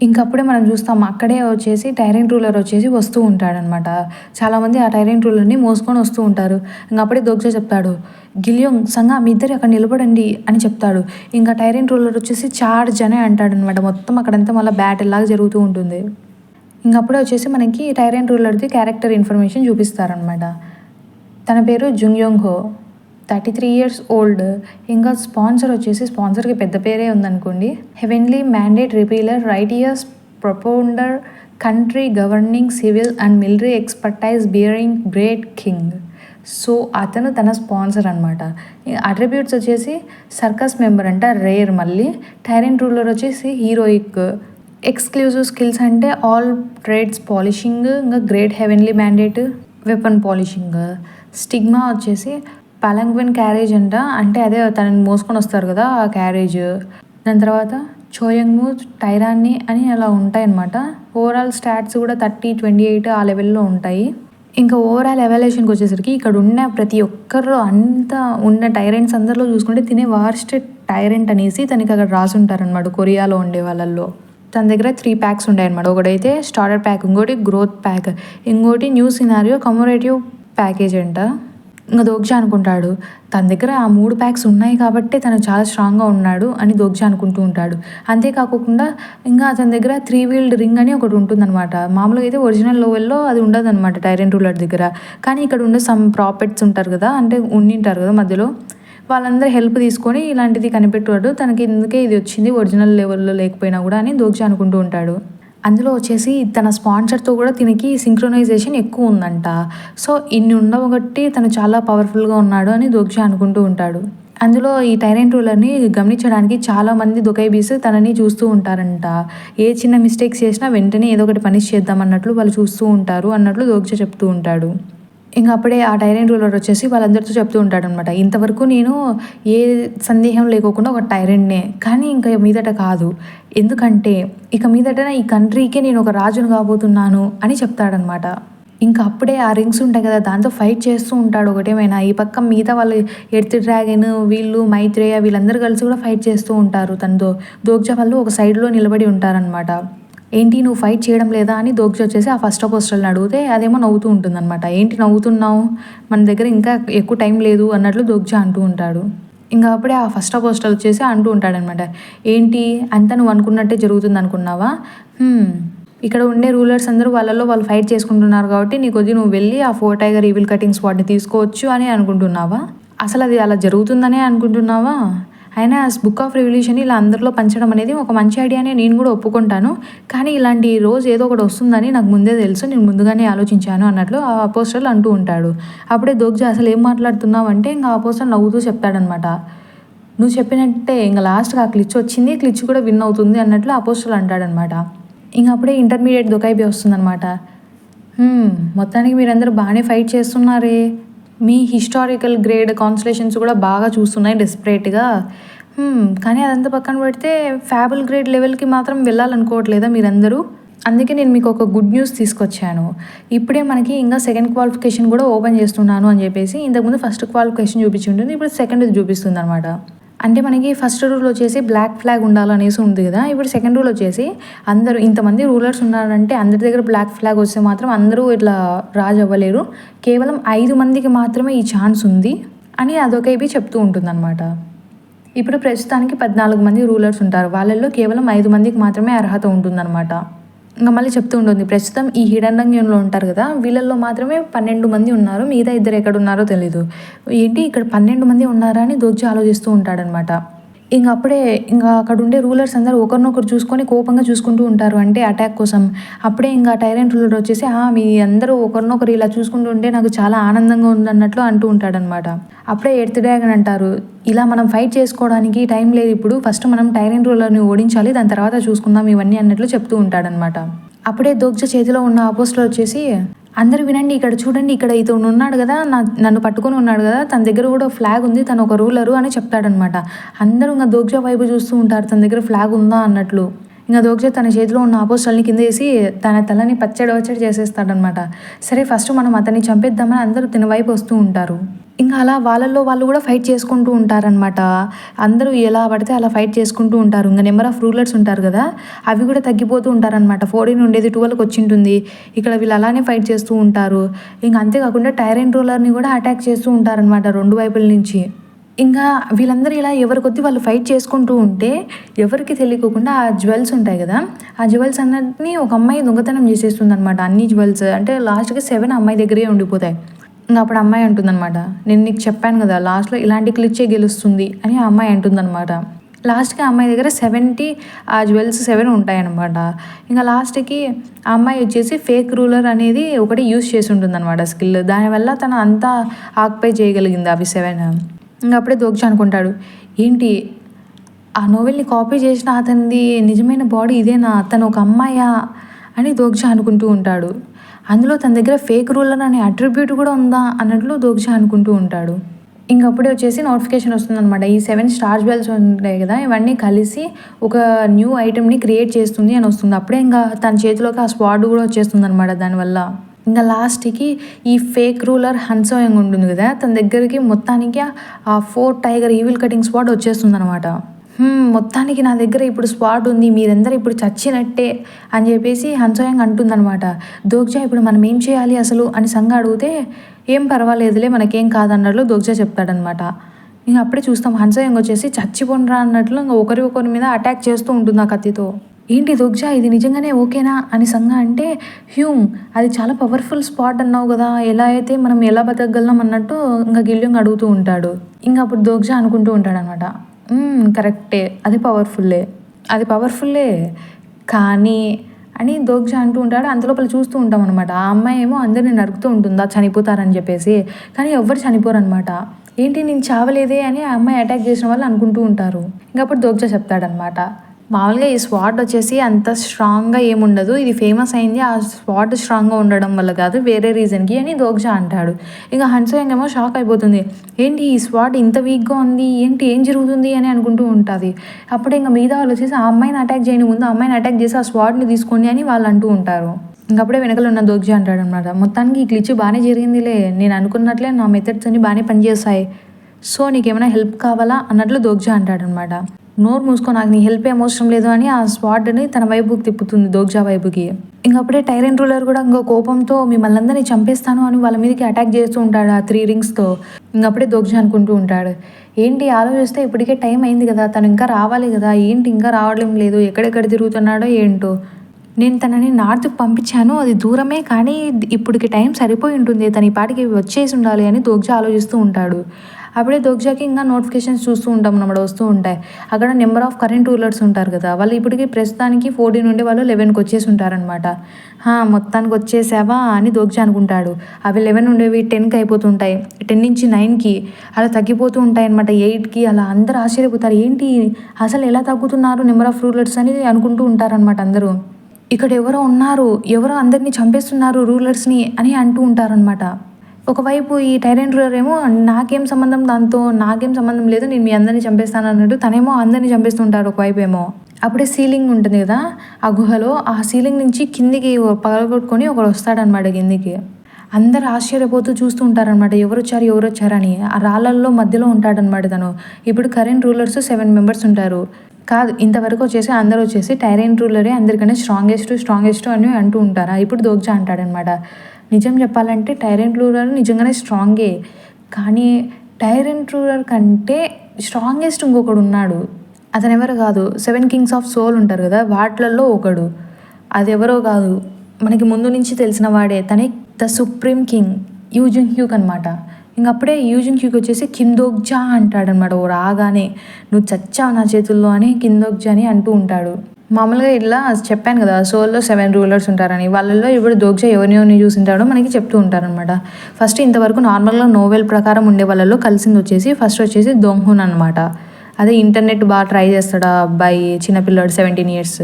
ఇంకప్పుడే మనం చూస్తాం అక్కడే వచ్చేసి టైరెంట్ రూలర్ వచ్చేసి వస్తూ ఉంటాడనమాట. చాలామంది ఆ టైరెంట్ రూలర్ని మోసుకొని వస్తూ ఉంటారు. ఇంకప్పుడే దోగ్జా చెప్తాడు, గిలియోంగ్, సంగా మీ ఇద్దరు అక్కడ నిలబడండి అని చెప్తాడు. ఇంకా టైరెంట్ రూలర్ వచ్చేసి చార్జ్ అనే అంటాడనమాట. మొత్తం అక్కడంతా మళ్ళీ బ్యాటిల్ లాగా జరుగుతూ ఉంటుంది. ఇంకప్పుడే వచ్చేసి మనకి టైరెంట్ రూలర్ది క్యారెక్టర్ ఇన్ఫర్మేషన్ చూపిస్తారనమాట. తన పేరు జుంగ్యోంగ్ హో, 33 years ఓల్డ్. ఇంకా స్పాన్సర్ వచ్చేసి, స్పాన్సర్కి పెద్ద పేరే ఉందనుకోండి, heavenly mandate repealer, righteous propounder, country governing civil and military expertise bearing great king. So అతను తన స్పాన్సర్ అనమాట. అట్రిబ్యూట్స్ వచ్చేసి సర్కస్ మెంబర్ అంట, రేర్. మళ్ళీ టైరెంట్ రూలర్ వచ్చేసి హీరోయిక్. ఎక్స్క్లూజివ్ స్కిల్స్ అంటే ఆల్ ట్రేడ్స్ పాలిషింగ్, ఇంకా great heavenly mandate weapon polishing. Stigma వచ్చేసి పాలంగ్విన్ క్యారేజ్ అంట, అంటే అదే తనని మోసుకొని వస్తారు కదా ఆ క్యారేజ్. దాని తర్వాత చోయంగ్ము, టైరాన్ని అని అలా ఉంటాయన్నమాట. ఓవరాల్ స్టాట్స్ కూడా 30, 28 ఆ లెవెల్లో ఉంటాయి. ఇంకా ఓవరాల్ ఎవాల్యుయేషన్కి వచ్చేసరికి ఇక్కడ ఉన్న ప్రతి ఒక్కరిలో అంతా ఉన్న టైరెంట్స్ అందరిలో చూసుకుంటే తినే వార్స్ట్ టైరెంట్ అనేసి తనకి అక్కడ రాసుంటారనమాట కొరియాలో ఉండే వాళ్ళల్లో. తన దగ్గర 3 ప్యాక్స్ ఉంటాయన్నమాట. ఒకటైతే స్టార్టర్ ప్యాక్, ఇంకోటి గ్రోత్ ప్యాక్, ఇంకోటి న్యూ సినారియో కమోరేటివ్ ప్యాకేజ్ అంట. ఇంకా దోగ్జా అనుకుంటాడు తన దగ్గర ఆ 3 ప్యాక్స్ ఉన్నాయి కాబట్టి తను చాలా స్ట్రాంగ్గా ఉన్నాడు అని దోగ్జా అనుకుంటూ ఉంటాడు. అంతేకాకుండా ఇంకా అతని దగ్గర 3 వీల్డ్ రింగ్ అని ఒకటి ఉంటుందన్నమాట. మామూలుగా అయితే ఒరిజినల్ లెవెల్లో అది ఉండదన్నమాట టైరెంట్ రూలర్ దగ్గర. కానీ ఇక్కడ ఉండే సమ్ ప్రాపెట్స్ ఉంటారు కదా, అంటే ఉండింటారు కదా మధ్యలో, వాళ్ళందరూ హెల్ప్ తీసుకొని ఇలాంటిది కనిపెట్టాడు. తనకి ఎందుకే ఇది వచ్చింది ఒరిజినల్ లెవెల్లో లేకపోయినా కూడా అని దోగ్జా అనుకుంటూ ఉంటాడు. అందులో వచ్చేసి తన స్పాన్సర్తో కూడా తినకి సింక్రొనైజేషన్ ఎక్కువ ఉందంట. సో ఇన్ని ఉండబట్టి తను చాలా పవర్ఫుల్గా ఉన్నాడు అని దోగ్జా అనుకుంటూ ఉంటాడు. అందులో ఈ టైరెంట్ రూలర్ని గమనించడానికి చాలామంది దొకైబీస్ తనని చూస్తూ ఉంటారంట. ఏ చిన్న మిస్టేక్స్ చేసినా వెంటనే ఏదో ఒకటి పనిష్ చేద్దాం అన్నట్లు వాళ్ళు చూస్తూ ఉంటారు అన్నట్లు దోగ్జా చెప్తూ ఉంటాడు. ఇంక అప్పుడే ఆ టైరెంట్ రూలర్ వచ్చేసి వాళ్ళందరితో చెప్తూ ఉంటాడనమాట, ఇంతవరకు నేను ఏ సందేహం లేకోకుండా ఒక టైరెంట్నే, కానీ ఇంకా మీదట కాదు, ఎందుకంటే ఇక మీదట ఈ కంట్రీకే నేను ఒక రాజును కాబోతున్నాను అని చెప్తాడనమాట. ఇంకా అప్పుడే ఆ రింగ్స్ ఉంటాయి కదా దాంతో ఫైట్ చేస్తూ ఉంటాడు ఒకటేమైనా. ఈ పక్క మిగతా వాళ్ళు ఎర్త్ డ్రాగన్, వీళ్ళు మైత్రేయ, వీళ్ళందరూ కలిసి కూడా ఫైట్ చేస్తూ ఉంటారు తనతో. దోగ్జా వాళ్ళు ఒక సైడ్లో నిలబడి ఉంటారనమాట. ఏంటి నువ్వు ఫైట్ చేయడం లేదా అని దోగ్జా వచ్చేసి ఆ ఫస్ట్ అపోస్టల్ని అడిగితే అదేమో నవ్వుతూ ఉంటుందన్నమాట. ఏంటి నవ్వుతున్నావు, మన దగ్గర ఇంకా ఎక్కువ టైం లేదు అన్నట్లు దోగ్జా అంటూ ఉంటాడు. ఇంకా అప్పుడే ఆ ఫస్ట్ అపోస్టల్ వచ్చేసి అంటూ ఉంటాడనమాట, ఏంటి అంతా నువ్వు అనుకున్నట్టే జరుగుతుంది అనుకున్నావా? ఇక్కడ ఉండే రూలర్స్ అందరూ వాళ్ళలో వాళ్ళు ఫైట్ చేసుకుంటున్నారు కాబట్టి నీ కొద్ది నువ్వు వెళ్ళి ఆ 4 టైగర్ ఈవిల్ కటింగ్ స్పాట్ని తీసుకోవచ్చు అని అనుకుంటున్నావా? అసలు అది అలా జరుగుతుందనే అనుకుంటున్నావా? అయినా బుక్ ఆఫ్ రెవల్యూషన్ ఇలా అందరిలో పంచడం అనేది ఒక మంచి ఐడియానే, నేను కూడా ఒప్పుకుంటాను. కానీ ఇలాంటి రోజు ఏదో ఒకటి వస్తుందని నాకు ముందే తెలుసు, నేను ముందుగానే ఆలోచించాను అన్నట్లు ఆ అపోస్టల్ అంటూ ఉంటాడు. అప్పుడే దోగ్జా అసలు ఏం మాట్లాడుతున్నావు అంటే ఇంకా అపోస్టల్ నవ్వుతూ చెప్తాడనమాట, నువ్వు చెప్పినట్టే ఇంకా లాస్ట్గా ఆ క్లిచ్ వచ్చింది, క్లిచ్ కూడా విన్ అవుతుంది అన్నట్లు అపోస్టల్ అంటాడనమాట. ఇంక అప్పుడే ఇంటర్మీడియట్ దొకైబీ వస్తుందనమాట. మొత్తానికి మీరందరూ బాగానే ఫైట్ చేస్తున్నారే, మీ హిస్టారికల్ గ్రేడ్ కాన్స్టలేషన్స్ కూడా బాగా చూస్తున్నాయి డెస్పరేట్గా. కానీ అదంతా పక్కన పెడితే ఫ్యాబుల్ గ్రేడ్ లెవెల్కి మాత్రం వెళ్ళాలనుకోవట్లేదా మీరందరూ? అందుకే నేను మీకు ఒక గుడ్ న్యూస్ తీసుకొచ్చాను. ఇప్పుడే మనకి ఇంకా సెకండ్ క్వాలిఫికేషన్ కూడా ఓపెన్ చేస్తున్నాను అని చెప్పేసి, ఇంతకుముందు ఫస్ట్ క్వాలిఫికేషన్ చూపించుంటుంది, ఇప్పుడు సెకండ్ చూపిస్తుంది అనమాట. అంటే మనకి ఫస్ట్ రూల్ వచ్చేసి బ్లాక్ ఫ్లాగ్ ఉండాలనేసి ఉంది కదా, ఇప్పుడు సెకండ్ రూల్ వచ్చేసి అందరూ ఇంతమంది రూలర్స్ ఉన్నారంటే అందరి దగ్గర బ్లాక్ ఫ్లాగ్ వస్తే మాత్రం అందరూ ఇట్లా రాజు అవ్వలేరు, కేవలం 5 మందికి మాత్రమే ఈ ఛాన్స్ ఉంది అని అదొకైపు చెప్తూ ఉంటుందన్నమాట. ఇప్పుడు ప్రస్తుతానికి 14 మంది రూలర్స్ ఉంటారు, వాళ్ళల్లో కేవలం 5 మందికి మాత్రమే అర్హత ఉంటుందన్నమాట. ఇంకా మళ్ళీ చెప్తూ ఉంటుంది, ప్రస్తుతం ఈ హిడెన్ రంగంలో ఉంటారు కదా వీళ్ళల్లో మాత్రమే 12 మంది ఉన్నారు, మిగతా 2 ఎక్కడ ఉన్నారో తెలీదు. ఏంటి ఇక్కడ 12 మంది ఉన్నారా అని దోగ్జా ఆలోచిస్తూ ఉంటాడనమాట. అప్పుడే అక్కడ ఉండే రూలర్స్ అందరూ ఒకరినొకరు చూసుకొని కోపంగా చూసుకుంటూ ఉంటారు. అంటే అటాక్ కోసం. అప్పుడే టైరెంట్ రూలర్ వచ్చేసి మీ అందరూ ఒకరినొకరు ఇలా చూసుకుంటూ ఉంటే నాకు చాలా ఆనందంగా ఉందన్నట్లు అంటూ ఉంటాడనమాట. అప్పుడే ఎర్త్ డ్రాగన్ అంటారు, ఇలా మనం ఫైట్ చేసుకోవడానికి టైం లేదు ఇప్పుడు. ఫస్ట్ మనం టైరెంట్ రూలర్ని ఓడించాలి, దాని తర్వాత చూసుకుందాం ఇవన్నీ అన్నట్లు చెప్తూ ఉంటాడనమాట. అప్పుడే దోగ్జా చేతిలో ఉన్న అపోస్టర్ వచ్చేసి, అందరూ వినండి, ఇక్కడ చూడండి, ఇక్కడ ఇతను ఉన్నాడు కదా, నన్ను పట్టుకొని ఉన్నాడు కదా, తన దగ్గర కూడా ఫ్లాగ్ ఉంది, తను ఒక రూలరు అని చెప్తాడనమాట. అందరూ దోగ్జా వైపు చూస్తూ ఉంటారు, తన దగ్గర ఫ్లాగ్ ఉందా అన్నట్లు. దోగ్జా తన చేతిలో ఉన్న అపోస్టల్ని కింద వేసి తన తలని పచ్చడి చేసేస్తాడనమాట. సరే ఫస్ట్ మనం అతన్ని చంపేద్దామని అందరూ తన వైపు వస్తూ ఉంటారు. అలా వాళ్ళల్లో వాళ్ళు కూడా ఫైట్ చేసుకుంటూ ఉంటారనమాట. అందరూ ఎలా పడితే అలా ఫైట్ చేసుకుంటూ ఉంటారు. నెంబర్ ఆఫ్ రూలర్స్ ఉంటారు కదా, అవి కూడా తగ్గిపోతూ ఉంటారనమాట. 14 ఉండేది 12కి వచ్చింటుంది. ఇక్కడ వీళ్ళు అలానే ఫైట్ చేస్తూ ఉంటారు. అంతేకాకుండా టైరెంట్ రూలర్ని కూడా అటాక్ చేస్తూ ఉంటారనమాట 2 వైపుల నుంచి. వీళ్ళందరూ ఇలా ఎవరి కొద్ది వాళ్ళు ఫైట్ చేసుకుంటూ ఉంటే ఎవరికి తెలియకుండా ఆ జ్యువెల్స్ ఉంటాయి కదా, ఆ జ్యువెల్స్ అన్నిటినీ ఒక అమ్మాయి దొంగతనం చేసేస్తుంది అనమాట. అన్ని జ్యువెల్స్ అంటే లాస్ట్కి 7 అమ్మాయి దగ్గరే ఉండిపోతాయి. అప్పుడు అమ్మాయి అంటుందన్నమాట, నేను నీకు చెప్పాను కదా లాస్ట్లో ఇలాంటి క్లిచ్చే గెలుస్తుంది అని ఆ అమ్మాయి అంటుందన్నమాట. లాస్ట్కి ఆ అమ్మాయి దగ్గర 70 ఆ జ్యువెల్స్ 7 ఉంటాయన్నమాట. లాస్ట్కి ఆ అమ్మాయి వచ్చేసి ఫేక్ రూలర్ అనేది ఒకటి యూస్ చేసి ఉంటుంది అనమాట స్కిల్. దానివల్ల తను అంతా ఆక్యుపై చేయగలిగింది అవి 7. అప్పుడే దోగ్జా అనుకుంటాడు, ఏంటి ఆ నోవెల్ని కాపీ చేసిన అతనిది నిజమైన బాడీ ఇదేనా, తను ఒక అమ్మాయా అని దోగ్జా అనుకుంటూ ఉంటాడు. అందులో తన దగ్గర ఫేక్ రూలర్ అనే అట్రిబ్యూట్ కూడా ఉందా అన్నట్లు దోగ్జా అనుకుంటూ ఉంటాడు. అప్పుడే వచ్చేసి నోటిఫికేషన్ వస్తుందన్నమాట. ఈ 7 స్టార్ జ్యువెల్స్ ఉంటాయి కదా, ఇవన్నీ కలిసి ఒక న్యూ ఐటెంని క్రియేట్ చేస్తుంది అని వస్తుంది. అప్పుడే తన చేతిలోకి ఆ స్వాడ్ కూడా వచ్చేస్తుంది అనమాట. దానివల్ల లాస్ట్కి ఈ ఫేక్ రూలర్ హన్సోయంగ్ ఉంటుంది కదా, తన దగ్గరికి మొత్తానికి ఆ 4 టైగర్ ఈవిల్ కటింగ్ స్వాడ్ వచ్చేస్తుంది అనమాట. మొత్తానికి నా దగ్గర ఇప్పుడు స్పాట్ ఉంది, మీరందరూ ఇప్పుడు చచ్చినట్టే అని చెప్పేసి హన్సోయంగ్ అంటుందన్నమాట. దోగ్జా ఇప్పుడు మనం ఏం చేయాలి అసలు అని సంగ అడిగితే, ఏం పర్వాలేదులే మనకేం కాదన్నట్లు దోగ్జా చెప్తాడనమాట. అప్పుడే చూస్తాం హన్సోయంగ్ వచ్చేసి చచ్చిపోండ్రా అన్నట్లు ఒకరి మీద అటాక్ చేస్తూ ఉంటుంది ఆ కత్తితో. ఏంటి దోగ్జా ఇది నిజంగానే ఓకేనా అని సంగ అంటే, అది చాలా పవర్ఫుల్ స్పాట్ అన్నావు కదా, ఎలా అయితే మనం ఎలా బతకగలం అన్నట్టు గిల్లింగ్ అడుగుతూ ఉంటాడు. అప్పుడు దోగ్జా అనుకుంటూ ఉంటాడనమాట, కరెక్టే, అది పవర్ఫుల్లే కానీ అని దోగ్జా అంటూ ఉంటాడు. అంతలోపల చూస్తూ ఉంటాం అనమాట. ఆ అమ్మాయి ఏమో అందరిని నరుకుతూ ఉంటుందా చనిపోతారని చెప్పేసి, కానీ ఎవ్వరు చనిపోరు అనమాట. ఏంటి నేను చావలేదే అని ఆ అమ్మాయి అటాక్ చేసిన వాళ్ళు అనుకుంటూ ఉంటారు. అప్పుడు దోగ్జా చెప్తాడనమాట, మామూలుగా ఈ స్వాట్ వచ్చేసి అంత స్ట్రాంగ్గా ఏముండదు, ఇది ఫేమస్ అయింది ఆ స్వాట్ స్ట్రాంగ్గా ఉండడం వల్ల కాదు, వేరే రీజన్కి అని దోగ్జా అంటాడు. హన్సోయంగ్ ఏమో షాక్ అయిపోతుంది, ఏంటి ఈ స్వాట్ ఇంత వీక్గా ఉంది, ఏం జరుగుతుంది అని అనుకుంటూ ఉంటుంది. అప్పుడే మిగతా వాళ్ళు వచ్చేసి ఆ అమ్మాయిని అటాక్ చేయని ముందు ఆ అమ్మాయిని అటాక్ చేసి ఆ స్వాట్ని తీసుకోండి అని వాళ్ళు అంటూ ఉంటారు. అప్పుడే వెనకలు ఉన్న దోగ్జా అంటాడనమాట, మొత్తానికి ఈ గ్లిచ్ బాగానే జరిగిందిలే, నేను అనుకున్నట్లే నా మెథడ్స్ అన్ని బాగానే పనిచేస్తాయి, సో నీకేమైనా హెల్ప్ కావాలా అన్నట్లు దోగ్జా అంటాడనమాట. నోరు మూసుకో, నాకు నీ హెల్ప్ ఏం అవసరం లేదు అని ఆ స్పాట్ని తన వైపుకి తిప్పుతుంది దోగ్జా వైపుకి. అప్పుడే టైరెంట్ రూలర్ కూడా కోపంతో మిమ్మల్ని అందరినీ చంపేస్తాను అని వాళ్ళ మీదకి అటాక్ చేస్తూ ఉంటాడు ఆ 3 రింగ్స్తో. అప్పుడే దోగ్జా అనుకుంటూ ఉంటాడు, ఏంటి ఆలోచిస్తే ఇప్పటికే టైం అయింది కదా, తను ఇంకా రావాలి కదా, ఏంటి ఇంకా రావడం లేదు, ఎక్కడెక్కడ తిరుగుతున్నాడో ఏంటో, నేను తనని నార్త్కి పంపించాను, అది దూరమే కానీ ఇప్పటికి టైం సరిపోయి ఉంటుంది, తన ఈ పాటికి వచ్చేసి ఉండాలి అని దోగ్జా ఆలోచిస్తూ ఉంటాడు. అప్పుడే దోగ్జాకి నోటిఫికేషన్స్ చూస్తూ ఉంటాం అన్నమాట, వస్తూ ఉంటాయి. అక్కడ నెంబర్ ఆఫ్ కరెంట్ రూలర్స్ ఉంటారు కదా, వాళ్ళు ఇప్పటికీ ప్రస్తుతానికి 14 నుండి వాళ్ళు 11కి వచ్చేసి ఉంటారనమాట. మొత్తానికి వచ్చేసావా అని దోగ్జా అనుకుంటాడు. అవి 11 ఉండేవి 10కి అయిపోతుంటాయి, 10 నుంచి 9కి అలా తగ్గిపోతూ ఉంటాయి అనమాట, 8కి అలా. అందరూ ఆశ్చర్యపోతారు, ఏంటి అసలు ఎలా తగ్గుతున్నారు నెంబర్ ఆఫ్ రూలర్స్ అని అనుకుంటూ ఉంటారనమాట అందరూ. ఇక్కడ ఎవరో ఉన్నారు, ఎవరో అందరినీ చంపేస్తున్నారు రూలర్స్ని అని అంటూ ఉంటారనమాట. ఒకవైపు ఈ టైరెంట్ రూలర్ ఏమో నాకేం సంబంధం లేదు, నేను మీ అందరినీ చంపేస్తాను అన్నట్టు తనేమో అందరినీ చంపేస్తుంటారు ఒకవైపు ఏమో. అప్పుడే సీలింగ్ ఉంటుంది కదా ఆ గుహలో, ఆ సీలింగ్ నుంచి కిందికి పగలగొట్టుకొని ఒకడు వస్తాడనమాట కిందికి. అందరు ఆశ్చర్యపోతూ చూస్తూ ఉంటారనమాట, ఎవరు వచ్చారని. ఆ రాళ్ళల్లో మధ్యలో ఉంటాడనమాట తను. ఇప్పుడు కరెంట్ రూలర్స్ 7 మెంబర్స్ ఉంటారు. కాదు, ఇంతవరకు వచ్చేసి అందరూ వచ్చేసి టైరెంట్ రూలరే అందరికన్నా స్ట్రాంగెస్ట్ అని అంటూ ఉంటారు. ఇప్పుడు దోగ్జా అంటాడనమాట, నిజం చెప్పాలంటే టైరెంట్ రూలర్ నిజంగానే స్ట్రాంగే, కానీ టైరెంట్ రూలర్ కంటే స్ట్రాంగెస్ట్ ఇంకొకడు ఉన్నాడు. అతను ఎవరు కాదు, 7 కింగ్స్ ఆఫ్ సోల్ ఉంటారు కదా, వాటిలలో ఒకడు. అది ఎవరో కాదు, మనకి ముందు నుంచి తెలిసిన వాడే, తనే the supreme king you Jong Hyuk అనమాట. ఇంకప్పుడే యూజిన్ క్యూకి వచ్చేసి కిందోగ్జా అంటాడనమాట. ఓ రాగానే నువ్వు చచ్చావు నా చేతుల్లో అని కిందోగ్జా అని అంటూ ఉంటాడు. మామూలుగా ఇట్లా చెప్పాను కదా సోల్లో 7 రూలర్స్ ఉంటారని. వాళ్ళల్లో ఇప్పుడు దోగ్జా ఎవరిని చూసింటాడో మనకి చెప్తూ ఉంటారనమాట. ఫస్ట్ ఇంతవరకు నార్మల్గా నోవెల్ ప్రకారం ఉండే వాళ్ళలో కలిసింది వచ్చేసి ఫస్ట్ వచ్చేసి దొంగ్హున్ అనమాట. అదే ఇంటర్నెట్ బాగా ట్రై చేస్తాడు ఆ అబ్బాయి, చిన్నపిల్లాడు 17 years.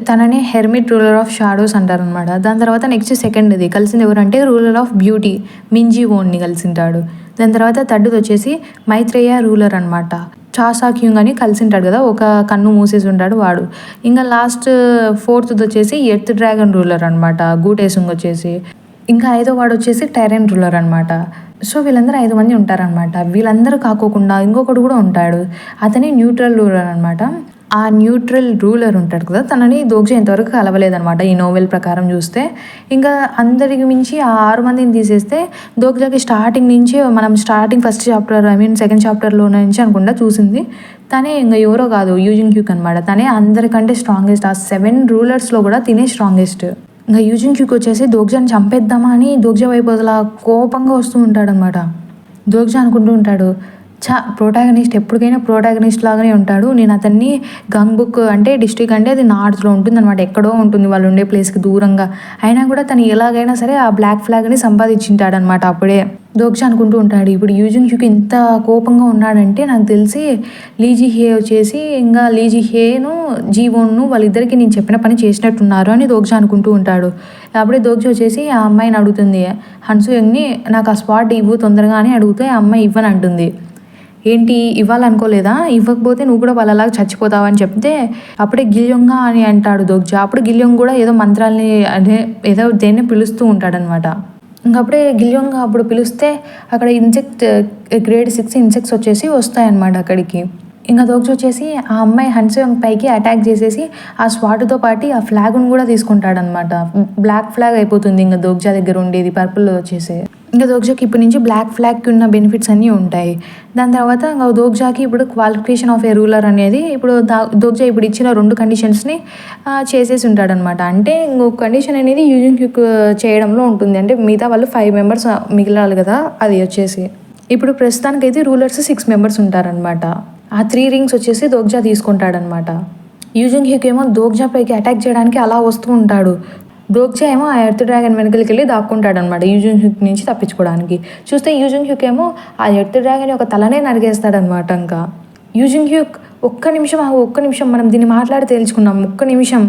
తనని హెర్మిట్ రూలర్ ఆఫ్ షాడోస్ అంటారనమాట. దాని తర్వాత నెక్స్ట్ సెకండ్ది కలిసింది ఎవరంటే రూలర్ ఆఫ్ బ్యూటీ మింజీ ఓన్ని కలిసింటాడు. దాని తర్వాత థర్డ్ది వచ్చేసి మైత్రేయ రూలర్ అనమాట. చాసాక్యూంగ్ అని కలిసింటాడు కదా, ఒక కన్ను మూసేసి ఉంటాడు వాడు. ఇంకా లాస్ట్ ఫోర్త్ది వచ్చేసి ఎర్త్ డ్రాగన్ రూలర్ అనమాట, గూటేసుంగ్ వచ్చేసి. ఇంకా 5వ వాడు వచ్చేసి టైరెన్ రూలర్ అనమాట. సో వీళ్ళందరూ 5 మంది ఉంటారనమాట. వీళ్ళందరూ కాకోకుండా ఇంకొకడు కూడా ఉంటాడు, అతని న్యూట్రల్ రూలర్ అనమాట. ఆ న్యూట్రల్ రూలర్ ఉంటాడు కదా, తనని దోగ్జా ఇంతవరకు కలవలేదనమాట ఈ నోవెల్ ప్రకారం చూస్తే. ఇంకా అందరికి మించి ఆ 6 మందిని తీసేస్తే దోగ్జాకి స్టార్టింగ్ నుంచి మనం ఫస్ట్ చాప్టర్ సెకండ్ చాప్టర్లో నుంచి అనుకుంటా చూసింది తనే ఇంకా ఎవరో కాదు యూజిన్ క్యూక్ అనమాట. తనే అందరికంటే స్ట్రాంగెస్ట్. ఆ 7 రూలర్స్లో కూడా తినే స్ట్రాంగెస్ట్. ఇంకా యూజిన్ క్యూక్ వచ్చేసి దోగ్జాని చంపేద్దామా అని దోగ్జా వైపు అసలు కోపంగా వస్తూ ఉంటాడనమాట. దోగ్జా అనుకుంటూ ఉంటాడు, ప్రోటాగనిస్ట్ ఎప్పటికైనా ప్రోటాగనిస్ట్ లాగానే ఉంటాడు. నేను అతన్ని గంగ్ బుక్ అంటే డిస్ట్రిక్ట్ అంటే అది నార్త్లో ఉంటుంది అనమాట, ఎక్కడో ఉంటుంది వాళ్ళు ఉండే ప్లేస్కి దూరంగా. అయినా కూడా తను ఎలాగైనా సరే ఆ బ్లాక్ ఫ్లాగ్ని సంపాదించింటాడనమాట. అప్పుడే దోగ్జా అనుకుంటూ ఉంటాడు, ఇప్పుడు యూజిన్ క్యూక్ ఇంత కోపంగా ఉన్నాడంటే నాకు తెలిసి లీజీ హే వచ్చేసి ఇంకా లీజీ హేను జీవోన్ను వాళ్ళిద్దరికి నేను చెప్పిన పని చేసినట్టున్నారు అని దోగ్జా అనుకుంటూ ఉంటాడు. అప్పుడే దోగ్జా వచ్చేసి ఆ అమ్మాయిని అడుగుతుంది, హన్సుయంగ్ని నాకు ఆ స్పాట్ ఇవ్వు తొందరగా అని అడిగితే ఆ అమ్మాయి ఇవ్వని అంటుంది. ఏంటి ఇవ్వాలనుకోలేదా, ఇవ్వకపోతే నువ్వు కూడా వాళ్ళలాగా చచ్చిపోతావని చెప్తే అప్పుడే గిల్యొంగా అని అంటాడు దోగ్జా. అప్పుడు గిల్యొంగ్ కూడా ఏదో మంత్రాల్ని అదే ఏదో దేన్ని పిలుస్తూ ఉంటాడనమాట. ఇంకప్పుడే గిల్యొంగా అప్పుడు పిలిస్తే అక్కడ గ్రేడ్ 6 ఇన్సెక్ట్స్ వచ్చేసి వస్తాయన్నమాట అక్కడికి. ఇంకా దోగ్జా వచ్చేసి ఆ అమ్మాయి హన్సుయంగ్ పైకి అటాక్ చేసేసి ఆ స్వాటుతో పాటు ఆ ఫ్లాగ్ను కూడా తీసుకుంటాడనమాట. బ్లాక్ ఫ్లాగ్ అయిపోతుంది ఇంకా దోగ్జా దగ్గర ఉండేది పర్పుల్లో వచ్చేసి. ఇంకా దోగ్జాకి ఇప్పటి నుంచి బ్లాక్ ఫ్లాగ్కి ఉన్న బెనిఫిట్స్ అన్నీ ఉంటాయి. దాని తర్వాత ఇంకా దోగ్జాకి ఇప్పుడు క్వాలిఫికేషన్ ఆఫ్ ఏ రూలర్ అనేది ఇప్పుడు దోగ్జా ఇప్పుడు ఇచ్చిన 2 కండిషన్స్ని చేసేసి ఉంటాడనమాట. అంటే ఇంకొక కండిషన్ అనేది యూజిన్ క్యూక్ చేయడంలో ఉంటుంది. అంటే మిగతా వాళ్ళు 5 members మిగిలాలి కదా, అది వచ్చేసి ఇప్పుడు ప్రస్తుతానికైతే రూలర్స్ 6 members ఉంటారనమాట. ఆ 3 rings వచ్చేసి దోగ్జా తీసుకుంటాడనమాట. యూజిన్ క్యూక్ ఏమో దోగ్జా పైకి అటాక్ చేయడానికి అలా వస్తూ ఉంటాడు. దోగ్జా ఏమో ఆ ఎర్త్ డ్రాగన్ వెనకలికి వెళ్ళి దాక్కుంటాడనమాట యూజిన్ హ్యూక్ నుంచి తప్పించుకోవడానికి. చూస్తే యూజిన్ హ్యూక్ ఏమో ఆ ఎర్త్ డ్రాగన్ యొక్క తలనే నరిగేస్తాడనమాట. ఇంకా యూజిన్ హ్యూక్ ఒక్క నిమిషం మనం దీన్ని మాట్లాడి తేల్చుకున్నాం, ఒక్క నిమిషం,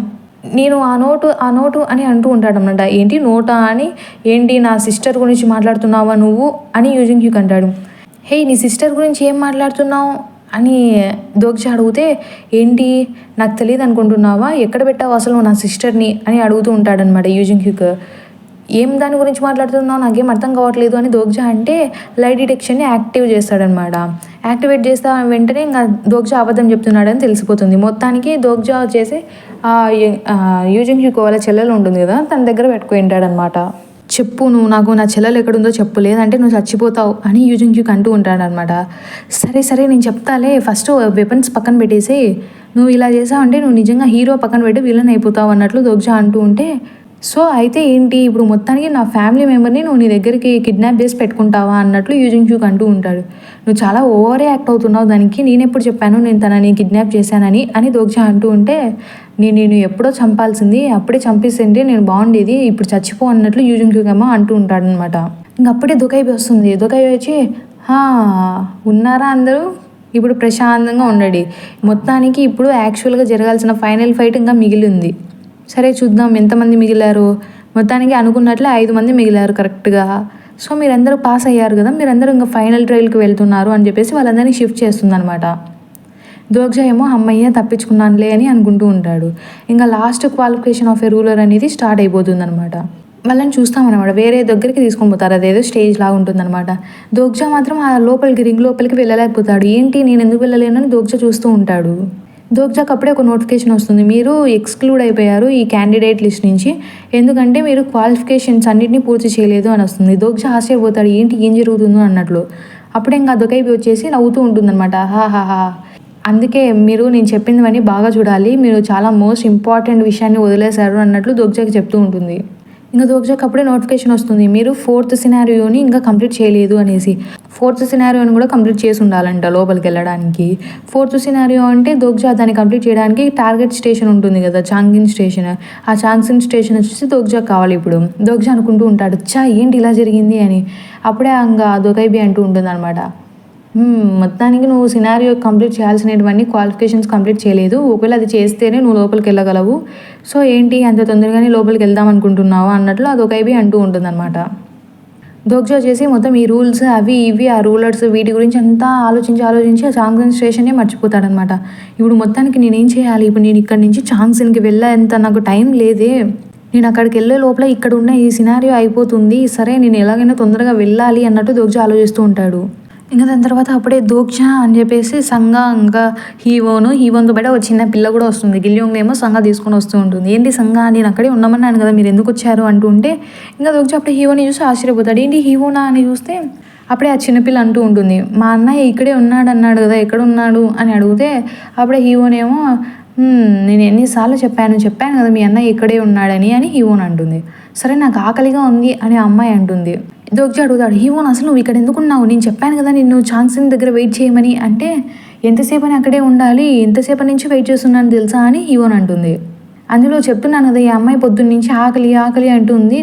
నేను ఆ నోటు అని అంటూ ఉంటాడనమాట. ఏంటి నోటా అని, ఏంటి నా సిస్టర్ గురించి మాట్లాడుతున్నావా నువ్వు అని యూజిన్ హ్యూక్ అంటాడు. హే నీ సిస్టర్ గురించి ఏం మాట్లాడుతున్నావు అని దోగ్జా అడిగితే, ఏంటి నాకు తెలియదు అనుకుంటున్నావా, ఎక్కడ పెట్టావు అసలు నా సిస్టర్ని అని అడుగుతూ ఉంటాడనమాట యూజిన్ హ్యూక్. ఏం దాని గురించి మాట్లాడుతున్నావు నాకేం అర్థం కావట్లేదు అని దోగ్జా అంటే లై డిటెక్షన్ని యాక్టివ్ చేస్తాడనమాట. యాక్టివేట్ చేస్తా వెంటనే ఇంకా దోగ్జా అబద్ధం చెప్తున్నాడని తెలిసిపోతుంది. మొత్తానికి దోగ్జా వచ్చేసి యూజిన్ హ్యూక్ వాళ్ళ చెల్లెలు ఉంటుంది కదా, తన దగ్గర పెట్టుకుంటాడనమాట. చెప్పు నువ్వు నాకు నా చెల్లెలు ఎక్కడుందో చెప్పు, లేదంటే నువ్వు చచ్చిపోతావు అని యూజిన్ క్యూక్ అంటూ ఉంటాడనమాట. సరే నేను చెప్తాలే, ఫస్ట్ వెపన్స్ పక్కన పెట్టేసి నువ్వు ఇలా చేసావంటే నువ్వు నిజంగా హీరో పక్కన పెట్టి విలన్ అయిపోతావు అన్నట్లు దోగ్జా అంటూ ఉంటే, సో అయితే ఏంటి ఇప్పుడు మొత్తానికి నా ఫ్యామిలీ మెంబర్ని నువ్వు నీ దగ్గరికి కిడ్నాప్ చేసి పెట్టుకుంటావా అన్నట్లు యూజిన్ క్యూక్ అంటూ ఉంటాడు. నువ్వు చాలా ఓవర్ యాక్ట్ అవుతున్నావు దానికి, నేను ఎప్పుడు చెప్పాను నేను తనని కిడ్నాప్ చేశానని అని దోగ్జా అంటూ ఉంటే, నేను ఎప్పుడో చంపాల్సింది, అప్పుడే చంపేసింటే నేను బాగుండేది, ఇప్పుడు చచ్చిపో అన్నట్లు యూజిన్ క్యూక్ ఏమో అంటూ ఉంటాడనమాట. ఇంకప్పుడే దుకైబి వస్తుంది. దుకైబి వచ్చి ఉన్నారా అందరూ, ఇప్పుడు ప్రశాంతంగా ఉండండి, మొత్తానికి ఇప్పుడు యాక్చువల్గా జరగాల్సిన ఫైనల్ ఫైట్ ఇంకా మిగిలింది, సరే చూద్దాం ఎంతమంది మిగిలారు. మొత్తానికి అనుకున్నట్లే 5 మంది మిగిలారు కరెక్ట్గా. సో మీరందరూ పాస్ అయ్యారు కదా, మీరందరూ ఇంకా ఫైనల్ ట్రయల్కి వెళ్తున్నారు అని చెప్పేసి వాళ్ళందరినీ షిఫ్ట్ చేస్తుంది అనమాట. దోగ్జా ఏమో అమ్మయ్య తప్పించుకున్నానులే అని అనుకుంటూ ఉంటాడు. ఇంకా last qualification of a ruler అనేది స్టార్ట్ అయిపోతుంది అనమాట. వాళ్ళని చూస్తామన్నమాట, వేరే దగ్గరికి తీసుకొని పోతారు, అదేదో స్టేజ్ లాగా ఉంటుందన్నమాట. దోగ్జా మాత్రం ఆ రింగ్ లోపలికి వెళ్ళలేకపోతాడు. ఏంటి నేను ఎందుకు వెళ్ళలేనని దోగ్జా చూస్తూ ఉంటాడు. దోగ్జాకి అప్పుడే ఒక నోటిఫికేషన్ వస్తుంది, మీరు ఎక్స్క్లూడ్ అయిపోయారు ఈ క్యాండిడేట్ లిస్ట్ నుంచి, ఎందుకంటే మీరు క్వాలిఫికేషన్స్ అన్నింటినీ పూర్తి చేయలేదు అని వస్తుంది. దోగ్జా ఆశ్చర్యపోతాడు, ఏంటి ఏం జరుగుతుందో అన్నట్లు. అప్పుడే ఇంకా దుకైబి వచ్చేసి నవ్వుతూ ఉంటుందన్నమాట. హాహాహా, అందుకే మీరు నేను చెప్పినవన్నీ బాగా చూడాలి, మీరు చాలా మోస్ట్ ఇంపార్టెంట్ విషయాన్ని వదిలేశారు అన్నట్లు దోగ్జాకి చెప్తూ ఉంటుంది. ఇంకా దోగ్జాకి అప్పుడే నోటిఫికేషన్ వస్తుంది, మీరు 4th సినారియోని ఇంకా కంప్లీట్ చేయలేదు అనేసి. 4th సినారియోని కూడా కంప్లీట్ చేసి ఉండాలంట లోపలికి వెళ్ళడానికి. 4th సినారియో అంటే దోగ్జా దాన్ని కంప్లీట్ చేయడానికి టార్గెట్ స్టేషన్ ఉంటుంది కదా, చాంగ్జిన్ స్టేషన్. ఆ చాంగ్జిన్ స్టేషన్ వచ్చేసి దోగ్జాకి కావాలి. ఇప్పుడు దోగ్జా అనుకుంటూ ఉంటాడు, ఏంటి ఇలా జరిగింది అని. అప్పుడే ఇంకా దొకైబి అంటూ ఉంటుంది అనమాట, మొత్తానికి నువ్వు సినారియో కంప్లీట్ చేయాల్సినటువంటి క్వాలిఫికేషన్స్ కంప్లీట్ చేయలేదు. ఒకవేళ అది చేస్తేనే నువ్వు లోపలికి వెళ్ళగలవు. సో ఏంటి అంత తొందరగానే లోపలికి వెళ్దాం అనుకుంటున్నావు అన్నట్లు అదొకైబి అంటూ ఉంటుందన్నమాట. దోగ్జా చేసి మొత్తం ఈ రూల్స్ అవి ఇవి ఆ రూలర్స్ వీటి గురించి అంతా ఆలోచించి ఆ చాంగ్జిన్ స్టేషనే మర్చిపోతాడనమాట. ఇప్పుడు మొత్తానికి నేనేం చేయాలి, ఇప్పుడు నేను ఇక్కడ నుంచి చాంగ్జిన్కి వెళ్ళేంత నాకు టైం లేదే, నేను అక్కడికి వెళ్ళే లోపల ఇక్కడ ఉన్న ఈ సినారియో అయిపోతుంది, సరే నేను ఎలాగైనా తొందరగా వెళ్ళాలి అన్నట్టు దోగ్జా ఆలోచిస్తూ ఉంటాడు. ఇంకా దాని తర్వాత అప్పుడే దోగ్జా అని చెప్పేసి సంగా ఇంకా హీవోన్తో బయట ఒక చిన్న పిల్ల కూడా వస్తుంది. గిల్యోంగ్ ఏమో సంగా తీసుకొని వస్తూ ఉంటుంది. ఏంటి సంగా, నేను అక్కడే ఉన్నామన్నాను కదా, మీరు ఎందుకు వచ్చారు అంటూ ఉంటే ఇంకా దోగ్జా అప్పుడే హీవోని చూసి ఆశ్చర్యపోతాడు. ఏంటి హీవోనా అని చూస్తే అప్పుడే ఆ చిన్నపిల్ల అంటూ ఉంటుంది, మా అన్నయ్య ఇక్కడే ఉన్నాడు అన్నాడు కదా, ఎక్కడ ఉన్నాడు అని అడిగితే అప్పుడే హీవోనేమో నేను ఎన్నిసార్లు చెప్పాను కదా మీ అన్నయ్య ఇక్కడే ఉన్నాడని హీవోన్ అంటుంది. సరే నాకు ఆకలిగా ఉంది అని ఆ అమ్మాయి అంటుంది. దోగ్జా అడుగుతాడు, హీవోన్ అసలు నువ్వు ఇక్కడ ఎందుకు ఉన్నావు, నేను చెప్పాను కదా నిన్ను చాంగ్జిన్ దగ్గర వెయిట్ చేయమని అంటే, ఎంతసేపు అని అక్కడే ఉండాలి, ఎంతసేపటి నుంచి వెయిట్ చేస్తున్నాను తెలుసా అని హీవోన్ అంటుంది. అందులో చెప్తున్నాను కదా ఈ అమ్మాయి పొద్దున్న నుంచి ఆకలి అంటుంది,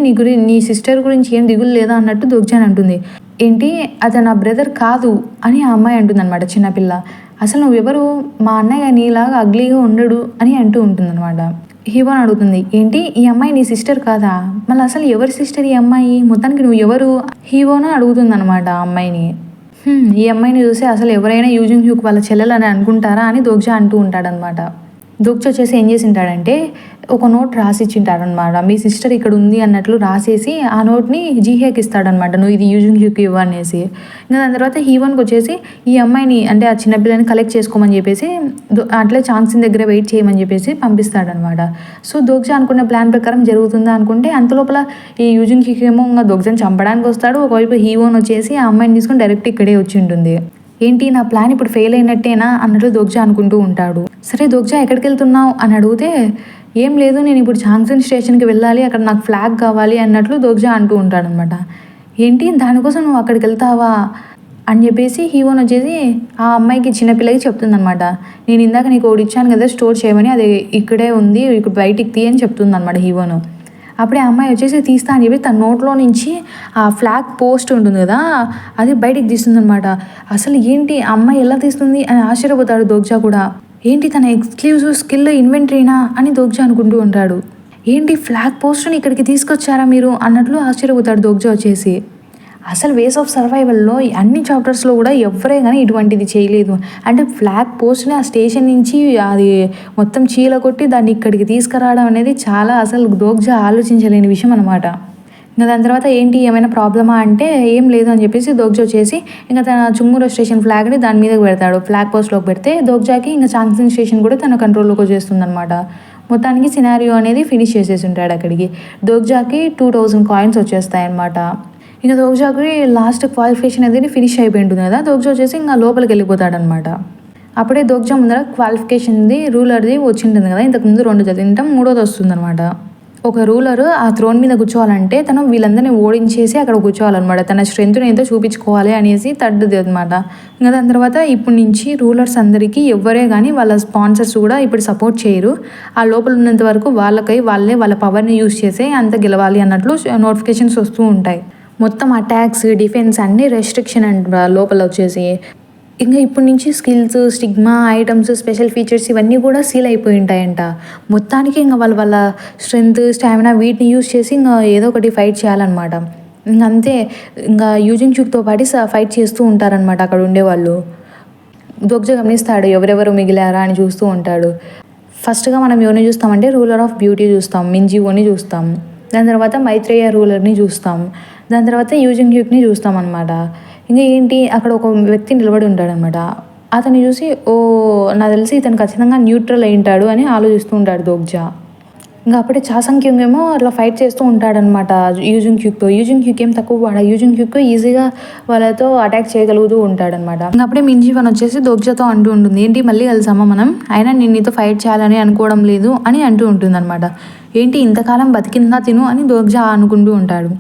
నీ సిస్టర్ గురించి ఏం దిగులు లేదా అన్నట్టు దోగ్జాన్ అంటుంది. ఏంటి అతను నా బ్రదర్ కాదు అని ఆ అమ్మాయి అంటుంది అనమాట, చిన్నపిల్ల. అసలు నువ్వెవరు, మా అన్నయ్య నీలాగా అగ్లీగా ఉండడు అని అంటూ ఉంటుంది అనమాట. హీవోన్ అడుగుతుంది, ఏంటి ఈ అమ్మాయి నీ సిస్టర్ కాదా, మళ్ళీ అసలు ఎవరి సిస్టర్ ఈ అమ్మాయి, మొత్తానికి నువ్వు ఎవరు హీవోన్ అడుగుతుంది అనమాట ఆ అమ్మాయిని. ఈ అమ్మాయిని చూసి అసలు ఎవరైనా యూజింగ్ హ్యూక్ వాళ్ళ చెల్లెలని అనుకుంటారా అని దోగ్జా అంటూ ఉంటాడనమాట. దోగ్జా వచ్చేసి ఏం చేసి ఉంటాడంటే ఒక నోట్ రాసిచ్చింటాడనమాట, మీ సిస్టర్ ఇక్కడ ఉంది అన్నట్లు రాసేసి ఆ నోట్ని జీహేకి ఇస్తాడనమాట, నువ్వు ఇది యూజింగ్ హ్యూక్ ఇవ్వు అనేసి. ఇంకా దాని తర్వాత హీవోన్కి వచ్చేసి ఈ అమ్మాయిని అంటే ఆ చిన్నపిల్లని కలెక్ట్ చేసుకోమని చెప్పేసి అట్లే చాంగ్జిన్ దగ్గర వెయిట్ చేయమని చెప్పేసి పంపిస్తాడనమాట. సో దోగ్జా అనుకున్న ప్లాన్ ప్రకారం జరుగుతుందా అనుకుంటే అంతలోపల ఈ యూజింగ్ హ్యూక్ ఏమో ఇంకా దోగ్జాని చంపడానికి వస్తాడు. ఒకవైపు హీవోన్ వచ్చేసి ఆ అమ్మాయిని తీసుకొని డైరెక్ట్ ఇక్కడే వచ్చి ఉంటుంది. ఏంటి నా ప్లాన్ ఇప్పుడు ఫెయిల్ అయినట్టేనా అన్నట్లు దోగ్జా అనుకుంటూ ఉంటాడు. సరే దోగ్జా ఎక్కడికి వెళ్తున్నావు అని అడిగితే ఏం లేదు, నేను ఇప్పుడు చాంగ్జిన్ స్టేషన్కి వెళ్ళాలి, అక్కడ నాకు ఫ్లాగ్ కావాలి అన్నట్లు దోగ్జా అంటూ ఉంటాడనమాట. ఏంటి దానికోసం నువ్వు అక్కడికి వెళ్తావా అని చెప్పేసి హీవోన్ వచ్చేసి ఆ అమ్మాయికి చిన్నపిల్లకి చెప్తుందనమాట, నేను ఇందాక నీకు ఒకటి ఇచ్చాను కదా స్టోర్ చేయమని, అది ఇక్కడే ఉంది, ఇక్కడ బయటికి తీ అని చెప్తుందనమాట హీవోను. అప్పుడే అమ్మాయి వచ్చేసి తీస్తా అని చెప్పి తన నోట్లో నుంచి ఆ ఫ్లాగ్ పోస్ట్ ఉంటుంది కదా అది బయటికి తీస్తుందనమాట. అసలు ఏంటి అమ్మాయి ఎలా తీస్తుంది అని ఆశ్చర్యపోతాడు దోగ్జా కూడా. ఏంటి తన ఎక్స్క్లూజివ్ స్కిల్ ఇన్వెంటరీనా అని దోగ్జా అనుకుంటూ ఉంటాడు. ఏంటి ఫ్లాగ్ పోస్ట్ని ఇక్కడికి తీసుకొచ్చారా మీరు అన్నట్లు ఆశ్చర్యపోతాడు దోగ్జా వచ్చేసి. అసలు వేస్ ఆఫ్ సర్వైవల్లో అన్ని చాప్టర్స్లో కూడా ఎవరే కానీ ఇటువంటిది చేయలేదు. అంటే ఫ్లాగ్ పోస్ట్ని ఆ స్టేషన్ నుంచి అది మొత్తం చీల కొట్టి దాన్ని ఇక్కడికి తీసుకురావడం అనేది చాలా అసలు దోగ్జా ఆలోచించలేని విషయం అనమాట. ఇంకా దాని తర్వాత ఏంటి ఏమైనా ప్రాబ్లమా అంటే ఏం లేదు అని చెప్పేసి దోగ్జా వచ్చేసి ఇంకా తన చుమ్మూరో స్టేషన్ ఫ్లాగ్ని దాని మీదకి పెడతాడు. ఫ్లాగ్ పోస్ట్లోకి పెడితే దోగ్జాకి ఇంకా చాంగ్జిన్ స్టేషన్ కూడా తన కంట్రోల్లోకి వచ్చేస్తుంది అనమాట. మొత్తానికి సినారియో అనేది ఫినిష్ చేసేసి ఉంటాడు అక్కడికి. దోగ్జాకి 2000 కాయిన్స్ వచ్చేస్తాయి అనమాట. ఇంకా దోగ్జాకి లాస్ట్ క్వాలిఫికేషన్ అనేది ఫినిష్ అయిపోయి ఉంటుంది కదా, దోగ్జా వచ్చేసి ఇంకా లోపలికి వెళ్ళిపోతాడనమాట. అప్పుడే దోగ్జా ముందర క్వాలిఫికేషన్ది రూలర్ది వచ్చింటుంది కదా, ఇంతకుముందు 2 చదివింటాం, 3వది వస్తుంది అనమాట. ఒక రూలర్ ఆ థ్రోన్ మీద కూర్చోవాలంటే తను వీళ్ళందరినీ ఓడించేసి అక్కడ కూర్చోవాలన్నమాట, తన స్ట్రెంత్ని ఎంతో చూపించుకోవాలి అనేసి థర్డ్ది అనమాట. ఇంకా దాని తర్వాత ఇప్పటి నుంచి రూలర్స్ అందరికీ ఎవరే కానీ వాళ్ళ స్పాన్సర్స్ కూడా ఇప్పుడు సపోర్ట్ చేయరు, ఆ లోపల ఉన్నంత వరకు వాళ్ళ పవర్ని యూజ్ చేసే అంత గెలవాలి అన్నట్లు నోటిఫికేషన్స్ వస్తూ ఉంటాయి. మొత్తం అటాక్స్ డిఫెన్స్ అన్ని రెస్ట్రిక్షన్ అంట లోపల వచ్చేసి. ఇంకా ఇప్పటి నుంచి skills stigma items special features ఇవన్నీ కూడా సీల్ అయిపోయి ఉంటాయంట. మొత్తానికి ఇంకా వాళ్ళ స్ట్రెంగ్త్ స్టామినా వీటిని యూజ్ చేసి ఇంకా ఏదో ఒకటి ఫైట్ చేయాలన్నమాట. ఇంకా అంతే, ఇంకా యూజింగ్ చూక్తో పాటు ఫైట్ చేస్తూ ఉంటారనమాట అక్కడ ఉండేవాళ్ళు. దోగ్జా గమనిస్తాడు ఎవరెవరు మిగిలారా అని చూస్తూ ఉంటాడు. ఫస్ట్గా మనం ఎవరిని చూస్తామంటే రూలర్ ఆఫ్ బ్యూటీ చూస్తాం, మింజీవోని చూస్తాం. దాని తర్వాత మైత్రేయ రూలర్ని చూస్తాం. దాని తర్వాత యూజింగ్ హ్యూక్ని చూస్తాం అనమాట. ఇంకా ఏంటి అక్కడ ఒక వ్యక్తి నిలబడి ఉంటాడనమాట. అతన్ని చూసి నాకు తెలిసి ఇతను ఖచ్చితంగా న్యూట్రల్ అయి ఉంటాడు అని ఆలోచిస్తూ ఉంటాడు దోగ్జా. ఇంకా అప్పుడే చాసంగ్క్యూంగ్ ఏమో అట్లా ఫైట్ చేస్తూ ఉంటాడనమాట యూజింగ్ హ్యూక్తో. యూజింగ్ హ్యూక్ ఏం తక్కువ వాడ, యూజింగ్ హ్యూక్ ఈజీగా వాళ్ళతో అటాక్ చేయగలుగుతూ ఉంటాడనమాట. ఇంకా అప్పుడే మింజీవన్ వచ్చేసి దోగ్జాతో అంటూ ఉంటుంది, ఏంటి మళ్ళీ కలిసామా మనం, అయినా నేను నీతో ఫైట్ చేయాలని అనుకోవడం లేదు అని అంటూ ఉంటుంది అనమాట. ఏంటి ఇంతకాలం బతికిందా తిను అని దోగ్జా అనుకుంటూ ఉంటాడు.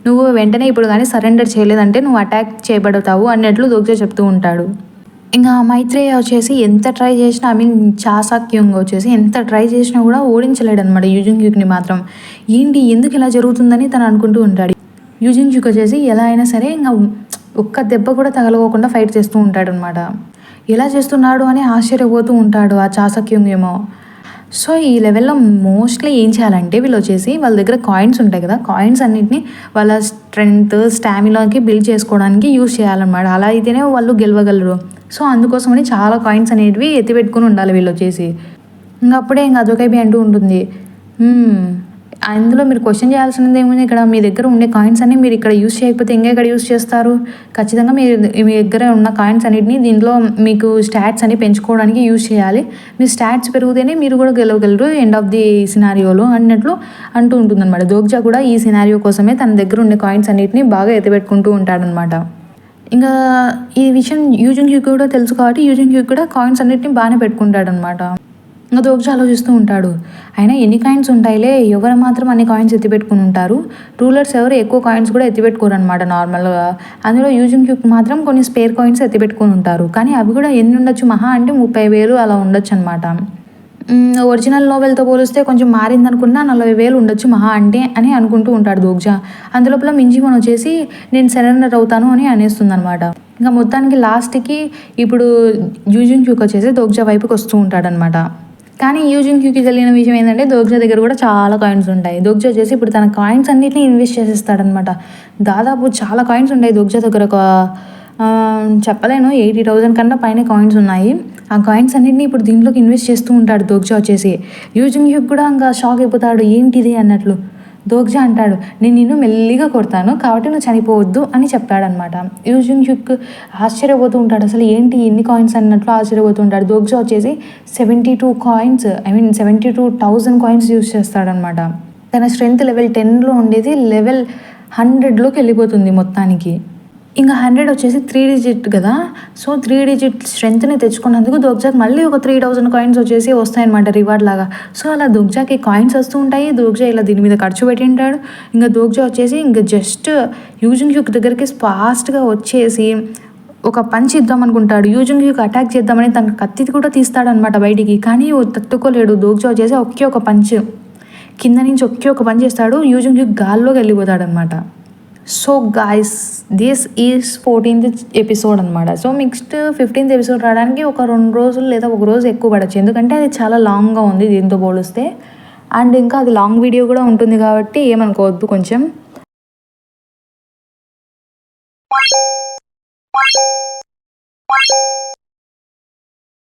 నువ్వు వెంటనే ఇప్పుడు కానీ సరెండర్ చేయలేదంటే నువ్వు అటాక్ చేయబడతావు అన్నట్లు దోగ్జా చెప్తూ ఉంటాడు. ఇంకా మైత్రేయ వచ్చేసి ఎంత ట్రై చేసినా చాసాక్యంగా వచ్చేసి ఎంత ట్రై చేసినా కూడా ఓడించలేడనమాట యూజింగ్యూక్ని మాత్రం. ఏంటి ఎందుకు ఇలా జరుగుతుందని తను అనుకుంటూ ఉంటాడు. యూజింగ్యూక్ వచ్చేసి ఎలా అయినా సరే ఇంకా ఒక్క దెబ్బ కూడా తగలకోకుండా ఫైట్ చేస్తూ ఉంటాడనమాట. ఎలా చేస్తున్నాడు అని ఆశ్చర్యపోతూ ఉంటాడు ఆ చాసాక్యం ఏమో. సో ఈ లెవెల్లో మోస్ట్లీ ఏం చేయాలంటే వీళ్ళు వచ్చేసి వాళ్ళ దగ్గర కాయిన్స్ ఉంటాయి కదా, కాయిన్స్ అన్నింటినీ వాళ్ళ స్ట్రెంగ్త్ స్టామినాకి బిల్డ్ చేసుకోవడానికి యూజ్ చేయాలన్నమాట. అలా అయితేనే వాళ్ళు గెలవగలరు. సో అందుకోసమని చాలా కాయిన్స్ అనేటివి ఎత్తిపెట్టుకుని ఉండాలి వీళ్ళు వచ్చేసి. ఇంకా అప్పుడే ఇంకా అదొకైబి అంటూ ఉంటుంది, అందులో మీరు క్వశ్చన్ చేయాల్సింది ఏముంది, ఇక్కడ మీ దగ్గర ఉండే కాయిన్స్ అన్ని మీరు ఇక్కడ యూస్ చేయకపోతే ఇంకెక్కడ యూస్ చేస్తారు. ఖచ్చితంగా మీ దగ్గర ఉన్న కాయిన్స్ అన్నిటిని దీంట్లో మీకు స్టాట్స్ అని పెంచుకోవడానికి యూస్ చేయాలి. మీ స్టాట్స్ పెరిగితేనే మీరు కూడా గెలవగలరు ఎండ్ ఆఫ్ ది సినారియోలో అన్నట్లు అంటూ ఉంటుందన్నమాట. దోగ్జా కూడా ఈ సినారియో కోసమే తన దగ్గర ఉండే కాయిన్స్ అన్నిటిని బాగా ఎత్తిపెట్టుకుంటూ ఉంటాడనమాట. ఇంకా ఈ విషయం యూజింగ్యూక్ కూడా తెలుసు కాబట్టి యూజింగ్యూక్ కూడా కాయిన్స్ అన్నిటిని బాగానే పెట్టుకుంటాడనమాట. ఇంకా దోగ్జా ఆలోచిస్తూ ఉంటాడు, అయినా ఎన్ని కాయిన్స్ ఉంటాయిలే, ఎవరు మాత్రం అన్ని కాయిన్స్ ఎత్తిపెట్టుకుని ఉంటారు, రూలర్స్ ఎవరు ఎక్కువ కాయిన్స్ కూడా ఎత్తిపెట్టుకోరు అనమాట నార్మల్గా. అందులో యూజింగ్యూక్ మాత్రం కొన్ని స్పేర్ కాయిన్స్ ఎత్తిపెట్టుకుని ఉంటారు, కానీ అవి కూడా ఎన్ని ఉండొచ్చు, మహా అంటే 30,000 అలా ఉండొచ్చు అనమాట. ఒరిజినల్ నోవెల్తో పోలిస్తే కొంచెం మారిందనుకున్నా 40,000 ఉండొచ్చు మహా అంటే అని అనుకుంటూ ఉంటాడు దోగ్జా. అందులోపల మింజిమోన్ వచ్చేసి నేను సరెండర్ అవుతాను అని అనేస్తుంది అనమాట. ఇంకా మొత్తానికి లాస్ట్కి ఇప్పుడు యూజింగ్యూక్ వచ్చేసి దోగ్జా వైపుకి వస్తూ ఉంటాడనమాట. కానీ యూజింగ్యూకి తెలియని విషయం ఏంటంటే దోగ్జా దగ్గర కూడా చాలా కాయిన్స్ ఉంటాయి. దోగ్జా వచ్చేసి ఇప్పుడు తన కాయిన్స్ అన్నిటిని ఇన్వెస్ట్ చేసేస్తాడనమాట. దాదాపు చాలా కాయిన్స్ ఉంటాయి దోగ్జా దగ్గర, ఒక చెప్పలేను 80,000 కన్నా పైన కాయిన్స్ ఉన్నాయి. ఆ కాయిన్స్ అన్నింటినీ ఇప్పుడు దీంట్లోకి ఇన్వెస్ట్ చేస్తూ ఉంటాడు దోగ్జా వచ్చేసి. యూజింగ్యూక్ కూడా ఇంకా షాక్ అయిపోతాడు, ఏంటిది అన్నట్లు. దోగ్జా అంటాడు, నేను నిన్ను మెల్లిగా కొడతాను కాబట్టి నువ్వు చనిపోవద్దు అని చెప్తాడనమాట. యూజింగ్యూక్ ఆశ్చర్యపోతూ ఉంటాడు, అసలు ఏంటి ఎన్ని కాయిన్స్ అన్నట్లు ఆశ్చర్యపోతూ ఉంటాడు. దోగ్జా వచ్చేసి 72,000 కాయిన్స్ యూజ్ చేస్తాడనమాట. తన స్ట్రెంగ్త్ లెవెల్ 10లో ఉండేది లెవెల్ 100లోకి వెళ్ళిపోతుంది మొత్తానికి. ఇంకా 100 వచ్చేసి 3 డిజిట్ కదా, సో 3 డిజిట్ స్ట్రెంగ్త్ని తెచ్చుకున్నందుకు దోగ్జాకి మళ్ళీ ఒక 3,000 కాయిన్స్ వచ్చేసి వస్తాయన్నమాట రివార్డ్ లాగా. సో అలా దోగ్జాకి కాయిన్స్ వస్తూ ఉంటాయి. దోగ్జా ఇలా దీని మీద ఖర్చు పెట్టి ఉంటాడు. ఇంకా దోగ్జా వచ్చేసి ఇంకా జస్ట్ యూజింగ్యూక్ దగ్గరికి ఫాస్ట్గా వచ్చేసి ఒక పంచ్ ఇద్దాం అనుకుంటాడు. యూజింగ్యూక్ అటాక్ చేద్దామని తన కత్తి కూడా తీస్తాడనమాట బయటికి, కానీ తట్టుకోలేడు. దోగ్జా వచ్చేసి ఒక పంచ్ కింద నుంచి ఒక పంచ్ చేస్తాడు, యూజింగ్యూక్ గాల్లోకి వెళ్ళిపోతాడనమాట. So guys this is 14th episode అనమాట. సో నెక్స్ట్ 15th ఎపిసోడ్ రావడానికి ఒక 2 రోజులు లేదా 1 రోజు ఎక్కువ పడచ్చు, ఎందుకంటే అది చాలా లాంగ్గా ఉంది దీంతో పోలిస్తే. అండ్ ఇంకా అది లాంగ్ వీడియో కూడా ఉంటుంది కాబట్టి ఏమనుకోవద్దు కొంచెం.